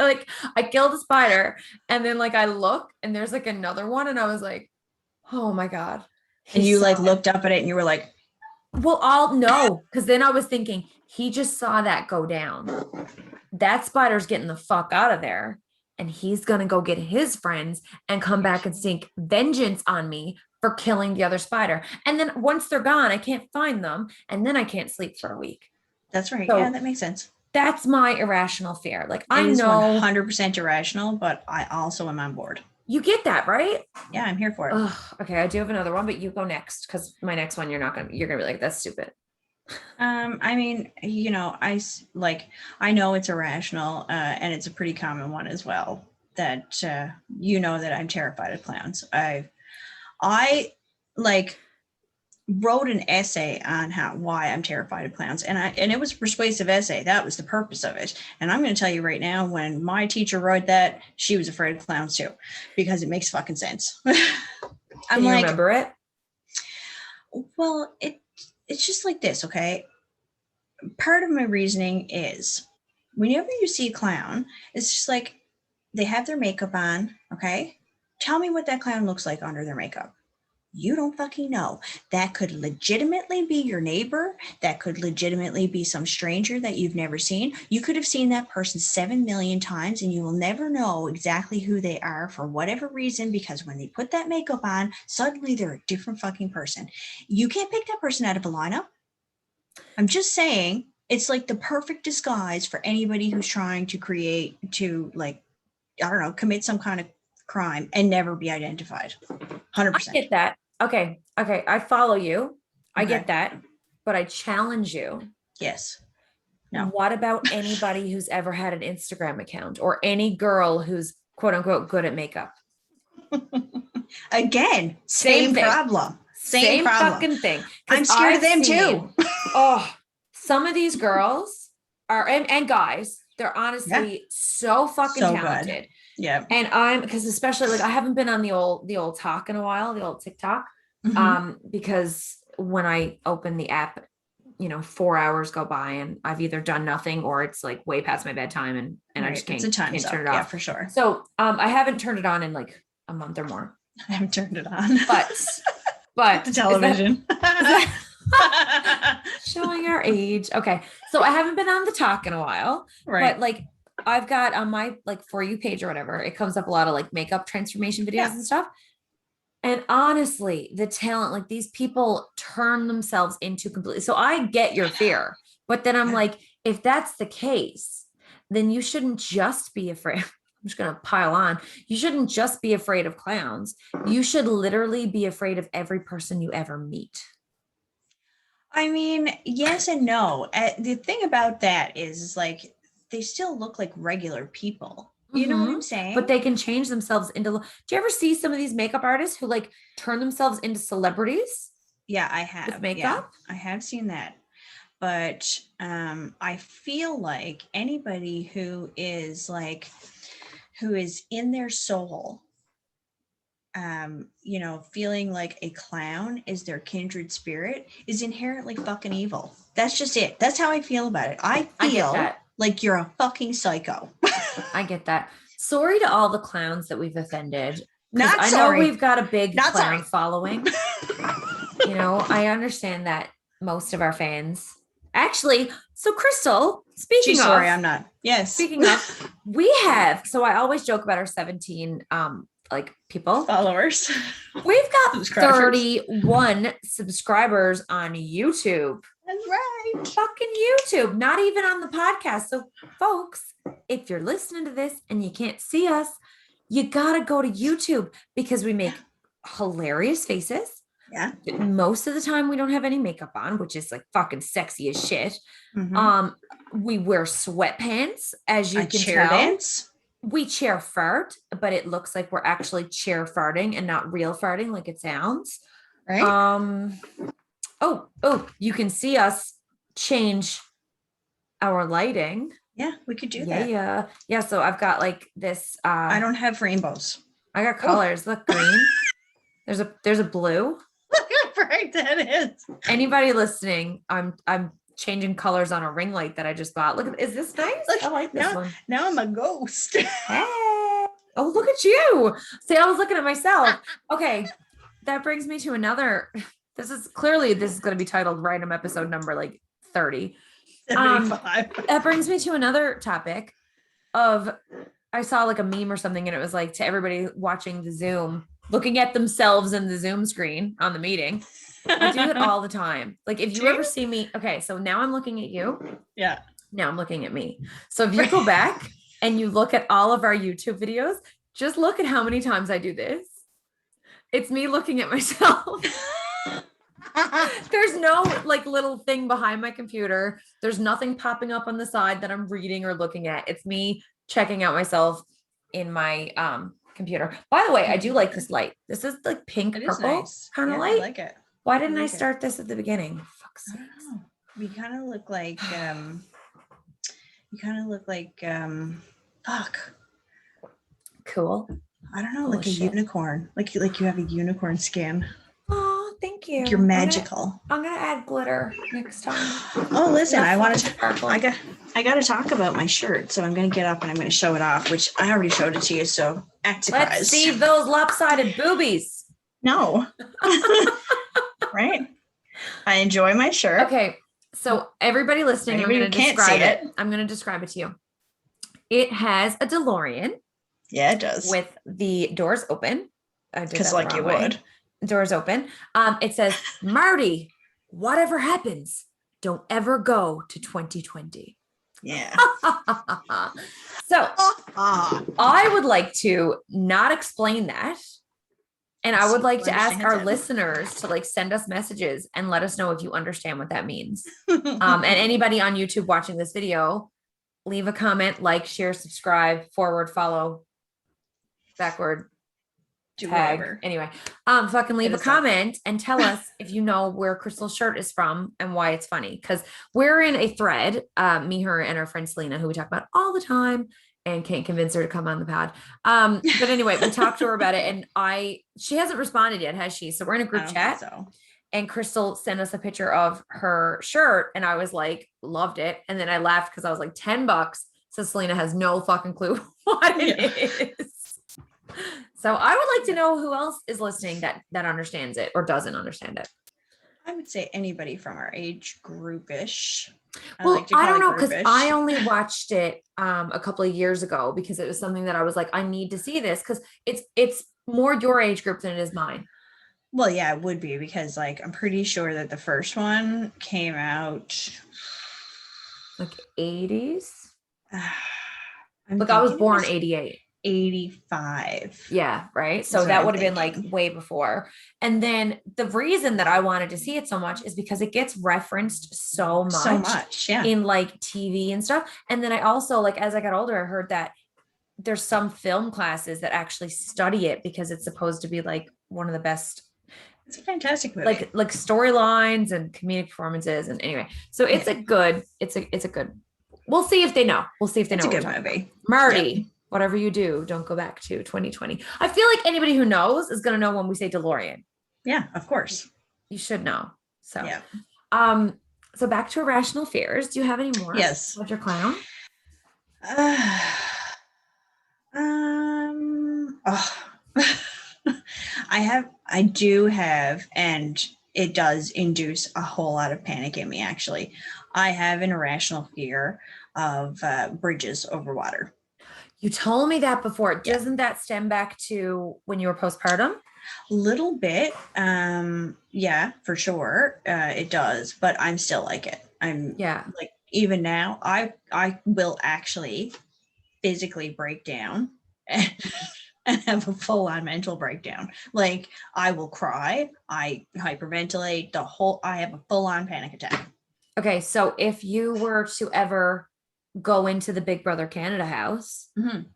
like I killed a spider, and then like I look, and there's like another one, and I was like, oh my God. And you like looked up at it and you were like, well, no, because then I was thinking he just saw that go down. That spider's getting the fuck out of there, and he's going to go get his friends and come back and seek vengeance on me for killing the other spider. And then once they're gone, I can't find them. And then I can't sleep for a week. That's right. So yeah, that makes sense. That's my irrational fear. Like, I know 100% irrational, but I also am on board. You get that, right? Yeah, I'm here for it. Ugh, okay, I do have another one, but you go next, because my next one you're gonna be like, that's stupid. I mean, I know it's irrational, and it's a pretty common one as well. That that I'm terrified of clowns. I wrote an essay on why I'm terrified of clowns, and it was a persuasive essay. That was the purpose of it. And I'm going to tell you right now, when my teacher wrote that, she was afraid of clowns too, because it makes fucking sense. Can you remember it? Well, it's just like this, okay? Part of my reasoning is whenever you see a clown, it's just like they have their makeup on, okay? Tell me what that clown looks like under their makeup. You don't fucking know. That could legitimately be your neighbor. That could legitimately be some stranger that you've never seen. You could have seen that person 7 million times, and you will never know exactly who they are for whatever reason, because when they put that makeup on, suddenly they're a different fucking person. You can't pick that person out of a lineup. I'm just saying, it's like the perfect disguise for anybody who's trying to commit some kind of crime and never be identified. 100%. I get that. Okay. I follow you. I get that, but I challenge you. Yes. No. What about anybody who's ever had an Instagram account, or any girl who's quote unquote good at makeup? Again, same problem. Same problem. Fucking thing. I'm scared of them too. Some of these girls are, and guys, they're honestly so fucking talented. Good. Yeah. And because especially I haven't been on the old talk in a while, the old TikTok. Because when I open the app, 4 hours go by and I've either done nothing, or it's like way past my bedtime and I just can't turn it off. Yeah, for sure. So I haven't turned it on in like a month or more. I haven't turned it on. But the television. Is that showing our age. Okay. So I haven't been on the talk in a while. Right. But I've got on my For You page or whatever, it comes up a lot of makeup transformation videos and stuff. And honestly, the talent, these people turn themselves into completely. So I get your fear, but then I'm if that's the case, then you shouldn't just be afraid. I'm just going to pile on. You shouldn't just be afraid of clowns. You should literally be afraid of every person you ever meet. I mean, yes and no. The thing about that is they still look like regular people. You know what I'm saying? But they can change themselves into. Do you ever see some of these makeup artists who turn themselves into celebrities? Yeah, I have. With makeup? Yeah, I have seen that. But I feel like anybody who is in their soul, feeling like a clown is their kindred spirit, is inherently fucking evil. That's just it. That's how I feel about it. I feel like you're a fucking psycho. I get that. Sorry to all the clowns that we've offended. I know we've got a big clown following. I understand that most of our fans actually. So Crystal, speaking of, sorry, I'm not. Yes. Speaking of, we have. So I always joke about our 17 people followers. We've got 31 subscribers on YouTube. That's right. Fucking YouTube, not even on the podcast. So folks, if you're listening to this and you can't see us, you gotta go to YouTube, because we make hilarious faces. Yeah. Most of the time we don't have any makeup on, which is fucking sexy as shit. We wear sweatpants, as you can tell. Dance. We chair fart, but it looks like we're actually chair farting and not real farting like it sounds. Right. Oh, you can see us change our lighting. Yeah, we could do that. Yeah. So I've got this. I don't have rainbows. I got colors. Look, green. There's a blue. Look how bright that is. Anybody listening, I'm changing colors on a ring light that I just bought. Look, is this nice? I like this one. Now I'm a ghost. Hey. Oh, look at you. See, I was looking at myself. Okay. That brings me to another. This is going to be titled Random Episode Number 30. 75. That brings me to another topic of, I saw a meme or something, and it was to everybody watching the Zoom, looking at themselves in the Zoom screen on the meeting. I do it all the time. Like if you ever see me, okay, so now I'm looking at you. Yeah. Now I'm looking at me. So if you go back and you look at all of our YouTube videos, just look at how many times I do this. It's me looking at myself. There's no like little thing behind my computer. There's nothing popping up on the side that I'm reading or looking at. It's me checking out myself in my computer. By the way, I do like this light. This is like pink purple nice. kind of light. I like it. Why didn't I start this at the beginning? Fuck's sake. We kind of look like fuck. Cool. I don't know, like a unicorn. Like you have a unicorn skin. Oh, thank you. You're magical. I'm gonna add glitter next time. Oh, listen, I want to. I got to talk about my shirt, so I'm gonna get up and I'm gonna show it off, which I already showed it to you. So act surprised. Let's see those lopsided boobies. No. Right. I enjoy my shirt. Okay, so everybody listening, I'm gonna describe it. I'm gonna describe it to you. It has a DeLorean. Yeah, it does. With the doors open. Because like you would. Doors open. It says, Marty, whatever happens, don't ever go to 2020. Yeah. So I would like to not explain that. And I would like to ask our listeners to like send us messages and let us know if you understand what that means. And anybody on YouTube watching this video, leave a comment, like, share, subscribe, forward, follow, backward, do tag. Whatever. Anyway, fucking leave a comment and tell us if you know where Crystal's shirt is from and why it's funny. Because we're in a thread, me, her, and our friend Selena, who we talk about all the time and can't convince her to come on the pod. But anyway, we talked to her about it and she hasn't responded yet, has she? So we're in a group chat. And Crystal sent us a picture of her shirt and I was like, loved it. And then I laughed because I was like, $10. So Selena has no fucking clue what it is. So I would like to know who else is listening that understands it or doesn't understand it. I would say anybody from our age groupish. Well, I don't know, because I only watched it a couple of years ago because it was something that I was like, I need to see this because it's more your age group than it is mine. Well, yeah, it would be because like I'm pretty sure that the first one came out like 80s. Look, I was born 88. 85. Yeah, right. So that would have been like way before. And then the reason that I wanted to see it so much is because it gets referenced so much in like TV and stuff. And then I also, like, as I got older, I heard that there's some film classes that actually study it because it's supposed to be like one of the best. It's a fantastic movie. Like storylines and comedic performances. And anyway, so it's a good, we'll see if they know. It's a good movie. Marty, whatever you do, don't go back to 2020. I feel like anybody who knows is going to know when we say DeLorean. Yeah, of course. You should know. So, yeah. So back to irrational fears. Do you have any more? Yes. About your clown? I do have, and it does induce a whole lot of panic in me, actually. I have an irrational fear of bridges over water. You told me that before. Doesn't that stem back to when you were postpartum? A little bit. Yeah, for sure. It does, but I'm still like it. Like, even now, I will actually physically break down and have a full-on mental breakdown. Like, I will cry, I hyperventilate, I have a full-on panic attack. Okay, so if you were to ever go into the Big Brother Canada house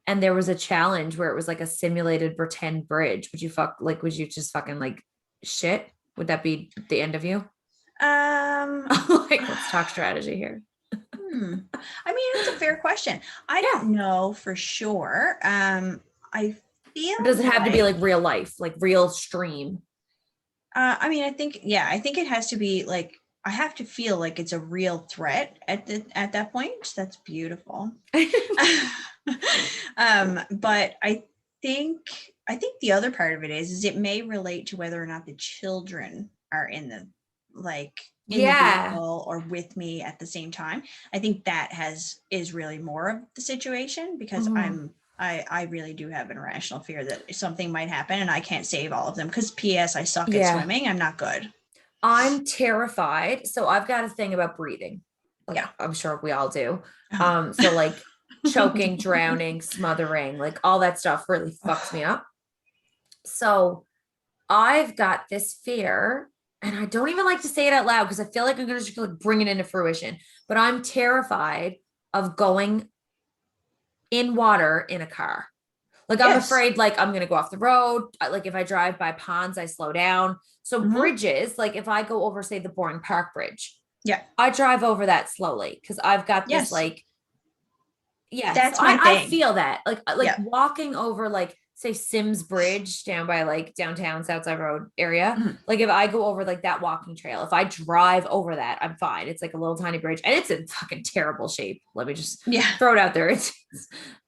and there was a challenge where it was like a simulated pretend bridge, would you just fucking like shit? Would that be the end of you? Like, let's talk strategy here. I mean, it's a fair question. I don't know for sure. I feel or does it have to be like real life, like real stream? I mean, I think it has to be like, I have to feel like it's a real threat at that point. That's beautiful. But I think the other part of it is it may relate to whether or not the children are in the vehicle or with me at the same time. I think that is really more of the situation because I'm I really do have an irrational fear that something might happen and I can't save all of them. Because P.S. I suck at swimming. I'm not good. I'm terrified. So I've got a thing about breathing. Like, yeah. I'm sure we all do. So like choking, drowning, smothering, like all that stuff really fucks me up. So I've got this fear, and I don't even like to say it out loud because I feel like I'm going to just like bring it into fruition, but I'm terrified of going in water in a car. Like, I'm afraid, like, I'm going to go off the road. Like, if I drive by ponds, I slow down. So bridges, like if I go over, say, the Boring Park Bridge, I drive over that slowly because I've got this, like, that's so my thing. I feel that, like walking over, like, say, Sims Bridge down by, like, downtown Southside Road area. Like, if I go over, like, that walking trail, if I drive over that, I'm fine. It's like a little tiny bridge, and it's in fucking terrible shape. Let me just throw it out there. It's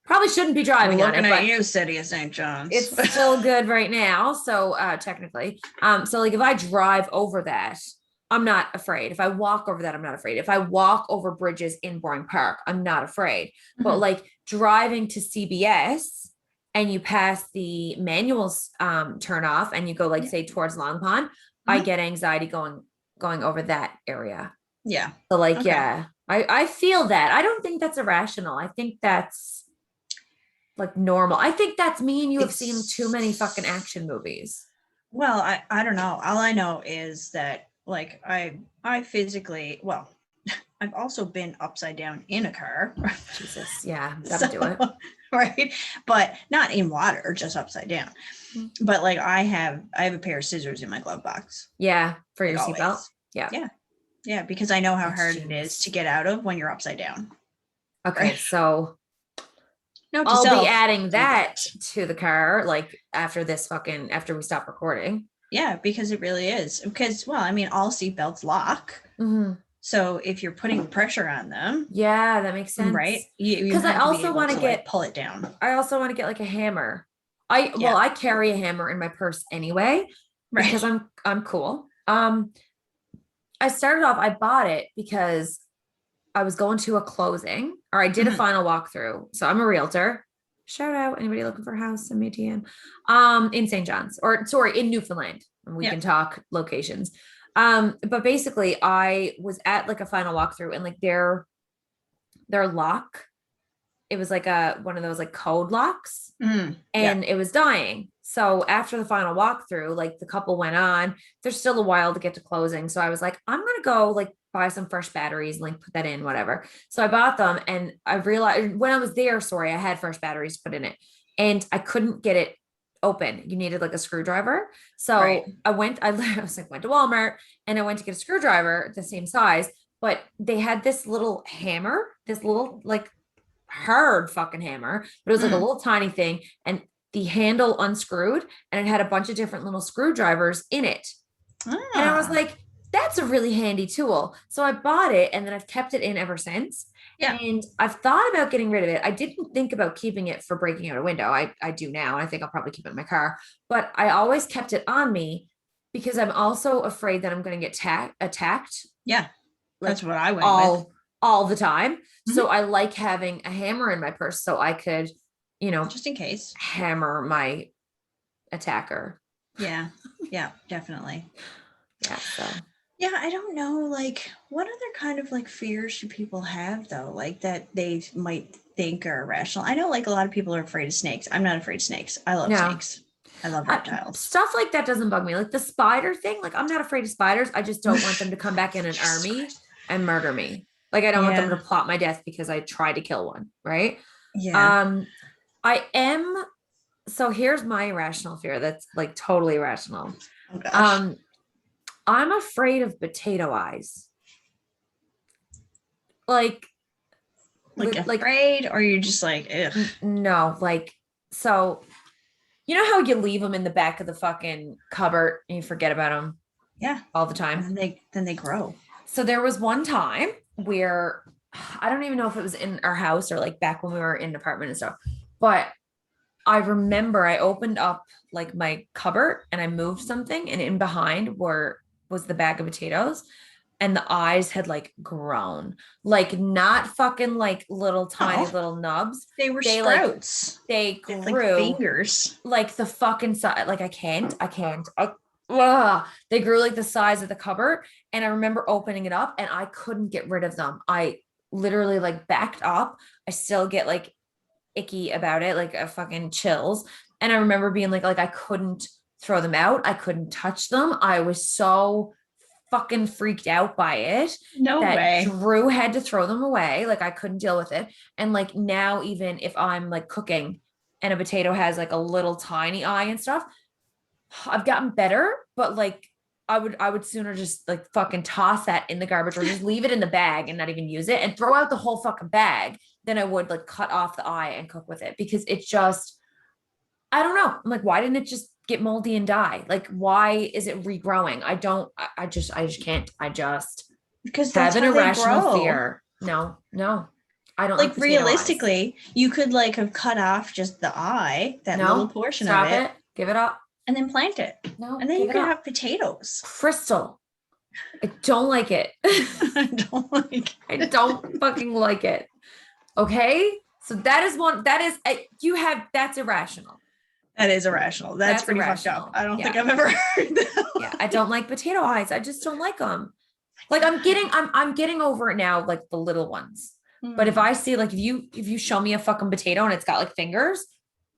probably shouldn't be driving on it. Looking at you, City of St. John's. It's still good right now. So technically, so like if I drive over that, I'm not afraid. If I walk over that, I'm not afraid. If I walk over bridges in Boring Park, I'm not afraid. But like driving to CBS and you pass the manuals turn off and you go, like, say, towards Long Pond, I get anxiety going over that area. Yeah. So like, I feel that. I don't think that's irrational. I think that's like normal. I think that's me and you have seen too many fucking action movies. Well, I don't know. All I know is that, like, I physically, well, I've also been upside down in a car. Jesus, yeah, gotta do it. Right, but not in water, just upside down. But like, I have a pair of scissors in my glove box. Yeah, for your seatbelt. Yeah, because I know how hard it is to get out of when you're upside down. Okay, right? So I'll be adding that to the car, like, after we stop recording. Yeah, because it really is. Because, well, I mean, all seatbelts lock. So if you're putting pressure on them, that makes sense, right? Because I also want to pull it down. I also want to get like a hammer. I carry a hammer in my purse anyway, right? Because I'm cool. I started off, I bought it because I was going to a closing, or I did a final walkthrough. So I'm a realtor. Shout out anybody looking for a house in Median, in St. John's, or sorry, in Newfoundland. And we can talk locations. But basically I was at like a final walkthrough, and like their lock, it was like one of those like code locks, and it was dying. So after the final walkthrough, like the couple went on, there's still a while to get to closing. So I was like, I'm going to go like buy some fresh batteries and like put that in, whatever. So I bought them, and I realized when I was there, I had fresh batteries to put in it, and I couldn't get it open. You needed like a screwdriver. So I went to Walmart, and I went to get a screwdriver the same size, but they had this little hammer, this little like hard fucking hammer, but it was like a little tiny thing, and the handle unscrewed, and it had a bunch of different little screwdrivers in it. And I was like, that's a really handy tool. So I bought it, and then I've kept it in ever since. Yeah. And I've thought about getting rid of it. I didn't think about keeping it for breaking out a window. I do now. I think I'll probably keep it in my car, but I always kept it on me because I'm also afraid that I'm going to get attacked. Yeah. That's what I went with all the time. So I like having a hammer in my purse so I could, just in case, hammer my attacker. Yeah. Yeah, definitely. Yeah. So. Yeah, I don't know, like, what other kind of like fears should people have though, like that they might think are irrational? I know like a lot of people are afraid of snakes. I'm not afraid of snakes. I love snakes. I love reptiles. Stuff like that doesn't bug me. Like the spider thing, like I'm not afraid of spiders. I just don't want them to come back in an army and murder me. Like I don't want them to plot my death because I tried to kill one, right? Yeah. So here's my irrational fear that's like totally irrational. Oh, gosh. I'm afraid of potato eyes. Like afraid, or you're just like, ugh. No, like, so you know how you leave them in the back of the fucking cupboard and you forget about them? Yeah. All the time. And then they grow. So there was one time where I don't even know if it was in our house or like back when we were in an apartment and stuff, but I remember I opened up like my cupboard and I moved something, and in behind was the bag of potatoes. and the eyes had like grown, like not fucking like little tiny little nubs. They were sprouts. They grew like fingers, like the fucking size. Like I can't. They grew like the size of the cupboard. And I remember opening it up and I couldn't get rid of them. I literally like backed up. I still get like icky about it, like a fucking chills. And I remember being like I couldn't throw them out. I couldn't touch them. I was so fucking freaked out by it. No way. Drew had to throw them away. Like I couldn't deal with it. And like now, even if I'm like cooking and a potato has like a little tiny eye and stuff, I've gotten better, but like I would sooner just like fucking toss that in the garbage or just leave it in the bag and not even use it and throw out the whole fucking bag than I would like cut off the eye and cook with it, because it's just, I don't know. I'm like, why didn't it just get moldy and die? Like, why is it regrowing? I just can't. I just because have an irrational fear. No, I don't like realistically eyes. You could like have cut off just the eye, that little portion of it. Give it up. And then plant it. No. And then you could have potatoes. Crystal. I don't like it. I don't like it. I don't fucking like it. Okay. So that is one, that's irrational. That is irrational. That's pretty irrational. Fucked up. I don't think I've ever heard that. Yeah. I don't like potato eyes. I just don't like them. Like I'm getting over it now, like the little ones. But if I see, like, if you show me a fucking potato and it's got like fingers,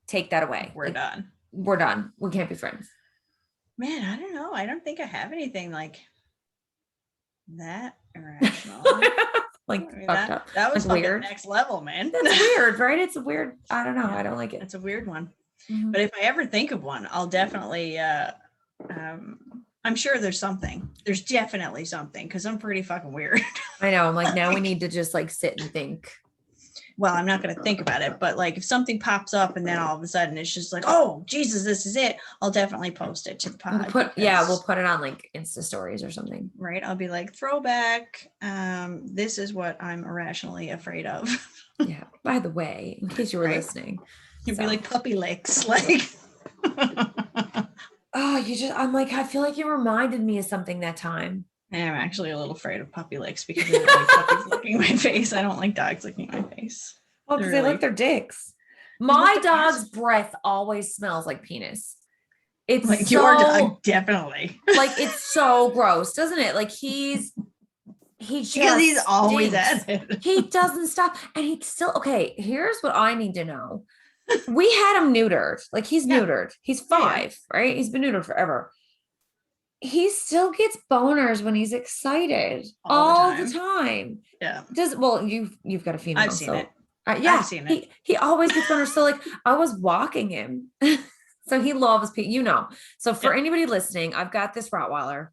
take that away. We're done. We're done. We can't be friends. Man, I don't know. I don't think I have anything like that irrational. Like fucked up. That was weird. Next level, man. That's weird, right? It's a weird. I don't know. I don't like it. It's a weird one. Mm-hmm. But if I ever think of one, I'll definitely. I'm sure there's something. There's definitely something because I'm pretty fucking weird. I know. I'm like, now we need to just like sit and think. Well, I'm not going to think about it, but like if something pops up and then all of a sudden it's just like, oh, Jesus, this is it. I'll definitely post it to the pod. We'll put it on like Insta stories or something. Right. I'll be like, throwback. This is what I'm irrationally afraid of. Yeah. By the way, in case you were listening. You'd be like puppy licks. Like, I'm like, I feel like you reminded me of something that time. I'm actually a little afraid of puppy licks because I don't like puppies licking my face. I don't like dogs licking my face. Well, because they like their dicks. My dog's breath always smells like penis. It's like your dog, definitely. Like it's so gross, doesn't it? Like he's always at it. He doesn't stop, and he still okay. Here's what I need to know. We had him neutered. Like he's neutered. He's 5, right? He's been neutered forever. He still gets boners when he's excited all the time. Yeah. You've got a female. I've seen it. I've seen it. He always gets boners. So like I was walking him. So he loves people, So for anybody listening, I've got this Rottweiler.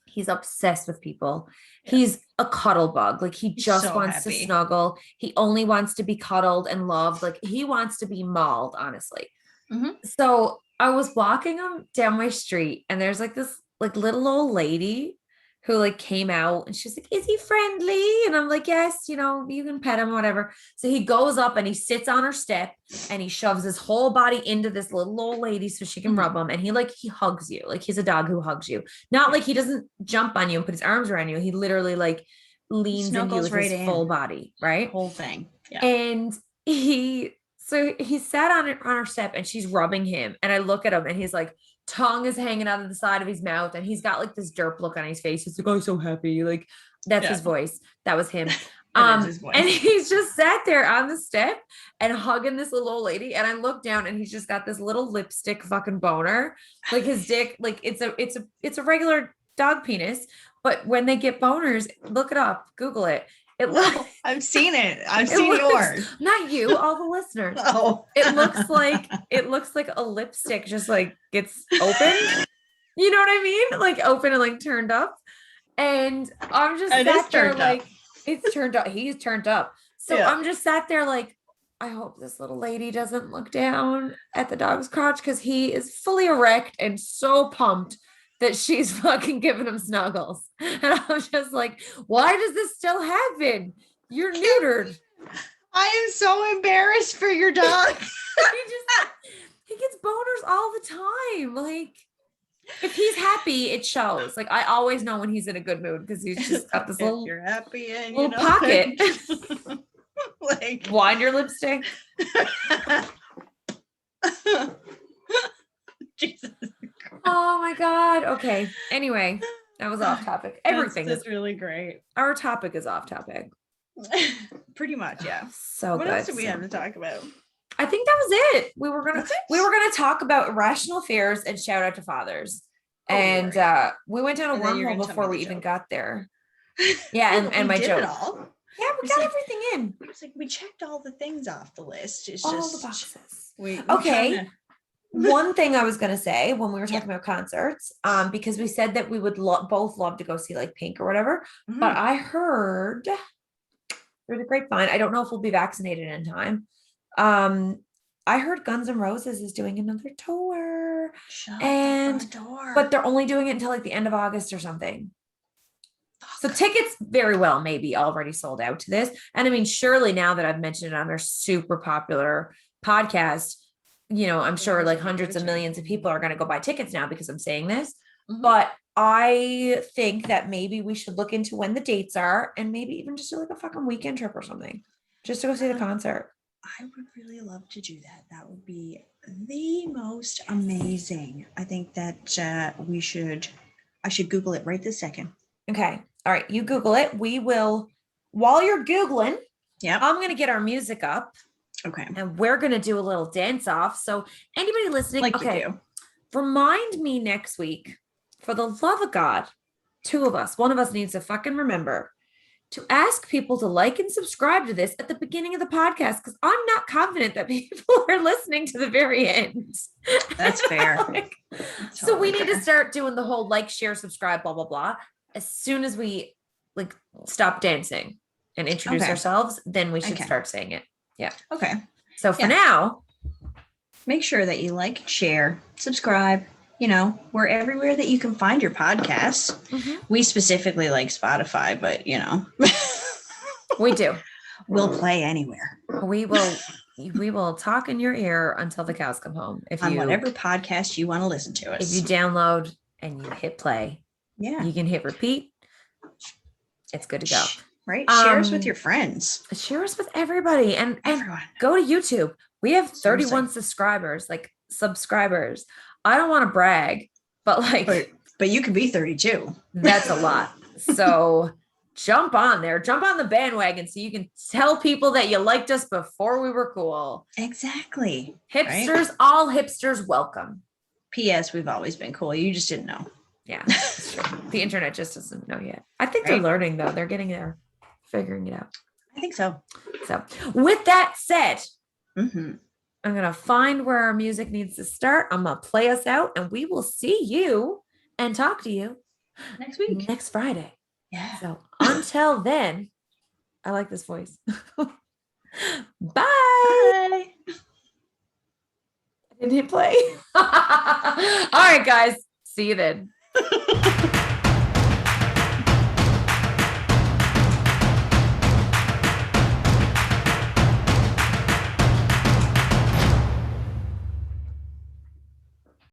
He's obsessed with people. Yeah. He's a cuddle bug. Like he just wants to snuggle. He only wants to be cuddled and loved. Like he wants to be mauled, honestly. Mm-hmm. So I was walking him down my street and there's like this like little old lady who like came out and she's like, is he friendly? And I'm like, yes, you can pet him, whatever. So he goes up and he sits on her step and he shoves his whole body into this little old lady so she can rub him. And he hugs you. Like he's a dog who hugs you. Not like he doesn't jump on you and put his arms around you. He literally like leans into you with his full body, right? Whole thing. Yeah. And he sat on her step and she's rubbing him. And I look at him and he's like, tongue is hanging out of the side of his mouth. And he's got like this derp look on his face. He's like, oh, so happy. Like that's his voice. That was him. His voice. And he's just sat there on the step and hugging this little old lady. And I look down and he's just got this little lipstick fucking boner. Like his dick, like it's a regular dog penis. But when they get boners, look it up, Google it. I've seen it. I've seen yours. Not you, all the listeners. Oh. It looks like a lipstick just like gets open. You know what I mean? Like open and like turned up. And I'm just sat there like it's turned up. He's turned up. So I'm just sat there like, I hope this little lady doesn't look down at the dog's crotch because he is fully erect and so pumped that she's fucking giving him snuggles. And I'm just like, why does this still happen? You're neutered. I am so embarrassed for your dog. He gets boners all the time. Like, if he's happy, it shows. Like I always know when he's in a good mood because he's just got this little, you're happy and little pocket. Like wind your lipstick. Jesus. Oh my God. Okay. Anyway, that was off topic. Everything is really great. Our topic is off topic. Pretty much, yeah. So what good. else do we have to talk about? I think that was it. We were gonna talk about irrational fears and shout out to fathers. And we went down a wormhole before we even got there. Yeah, and my joke. Yeah, we got everything in. It was like we checked all the things off the list. It's all just the boxes. Okay. One thing I was gonna say when we were talking about concerts, because we said that we would both love to go see like Pink or whatever, but I heard through the grapevine, I don't know if we'll be vaccinated in time. I heard Guns N' Roses is doing another tour, but they're only doing it until like the end of August or something. So tickets very well may be already sold out to this. And I mean, surely now that I've mentioned it on our super popular podcast, you know, I'm sure like hundreds of millions of people are going to go buy tickets now because I'm saying this. But I think that maybe we should look into when the dates are and maybe even just do like a fucking weekend trip or something just to go see the concert. I would really love to do that. That would be the most amazing. I think that I should Google it right this second. Okay. All right. You Google it. We will, while you're Googling, I'm going to get our music up. Okay. And we're going to do a little dance off. So anybody listening, remind me next week, for the love of God, one of us needs to fucking remember to ask people to like and subscribe to this at the beginning of the podcast, because I'm not confident that people are listening to the very end. That's fair. So we need to start doing the whole like, share, subscribe, blah, blah, blah. As soon as we like stop dancing and introduce ourselves, then we should start saying it. Yeah. Okay. So for now, make sure that you like, share, subscribe. You know, we're everywhere that you can find your podcasts. We specifically like Spotify, but you know, we do. We'll play anywhere. We will talk in your ear until the cows come home. On whatever podcast you want to listen to us. If you download and you hit play, you can hit repeat. It's good to go. Right? Share us with your friends. Share us with everybody. And everyone. Go to YouTube. We have 31 subscribers. I don't want to brag, but but you could be 32. That's a lot. So jump on there, jump on the bandwagon so you can tell people that you liked us before we were cool. Exactly. Hipsters, all hipsters welcome. P.S. We've always been cool. You just didn't know. Yeah, that's true. The internet just doesn't know yet. I think they're learning though. They're getting there, figuring it out. I think so. So with that said, I'm going to find where our music needs to start. I'm going to play us out and we will see you and talk to you next week, next Friday. Yeah. So until then, I like this voice. Bye. I didn't hit play. All right, guys. See you then.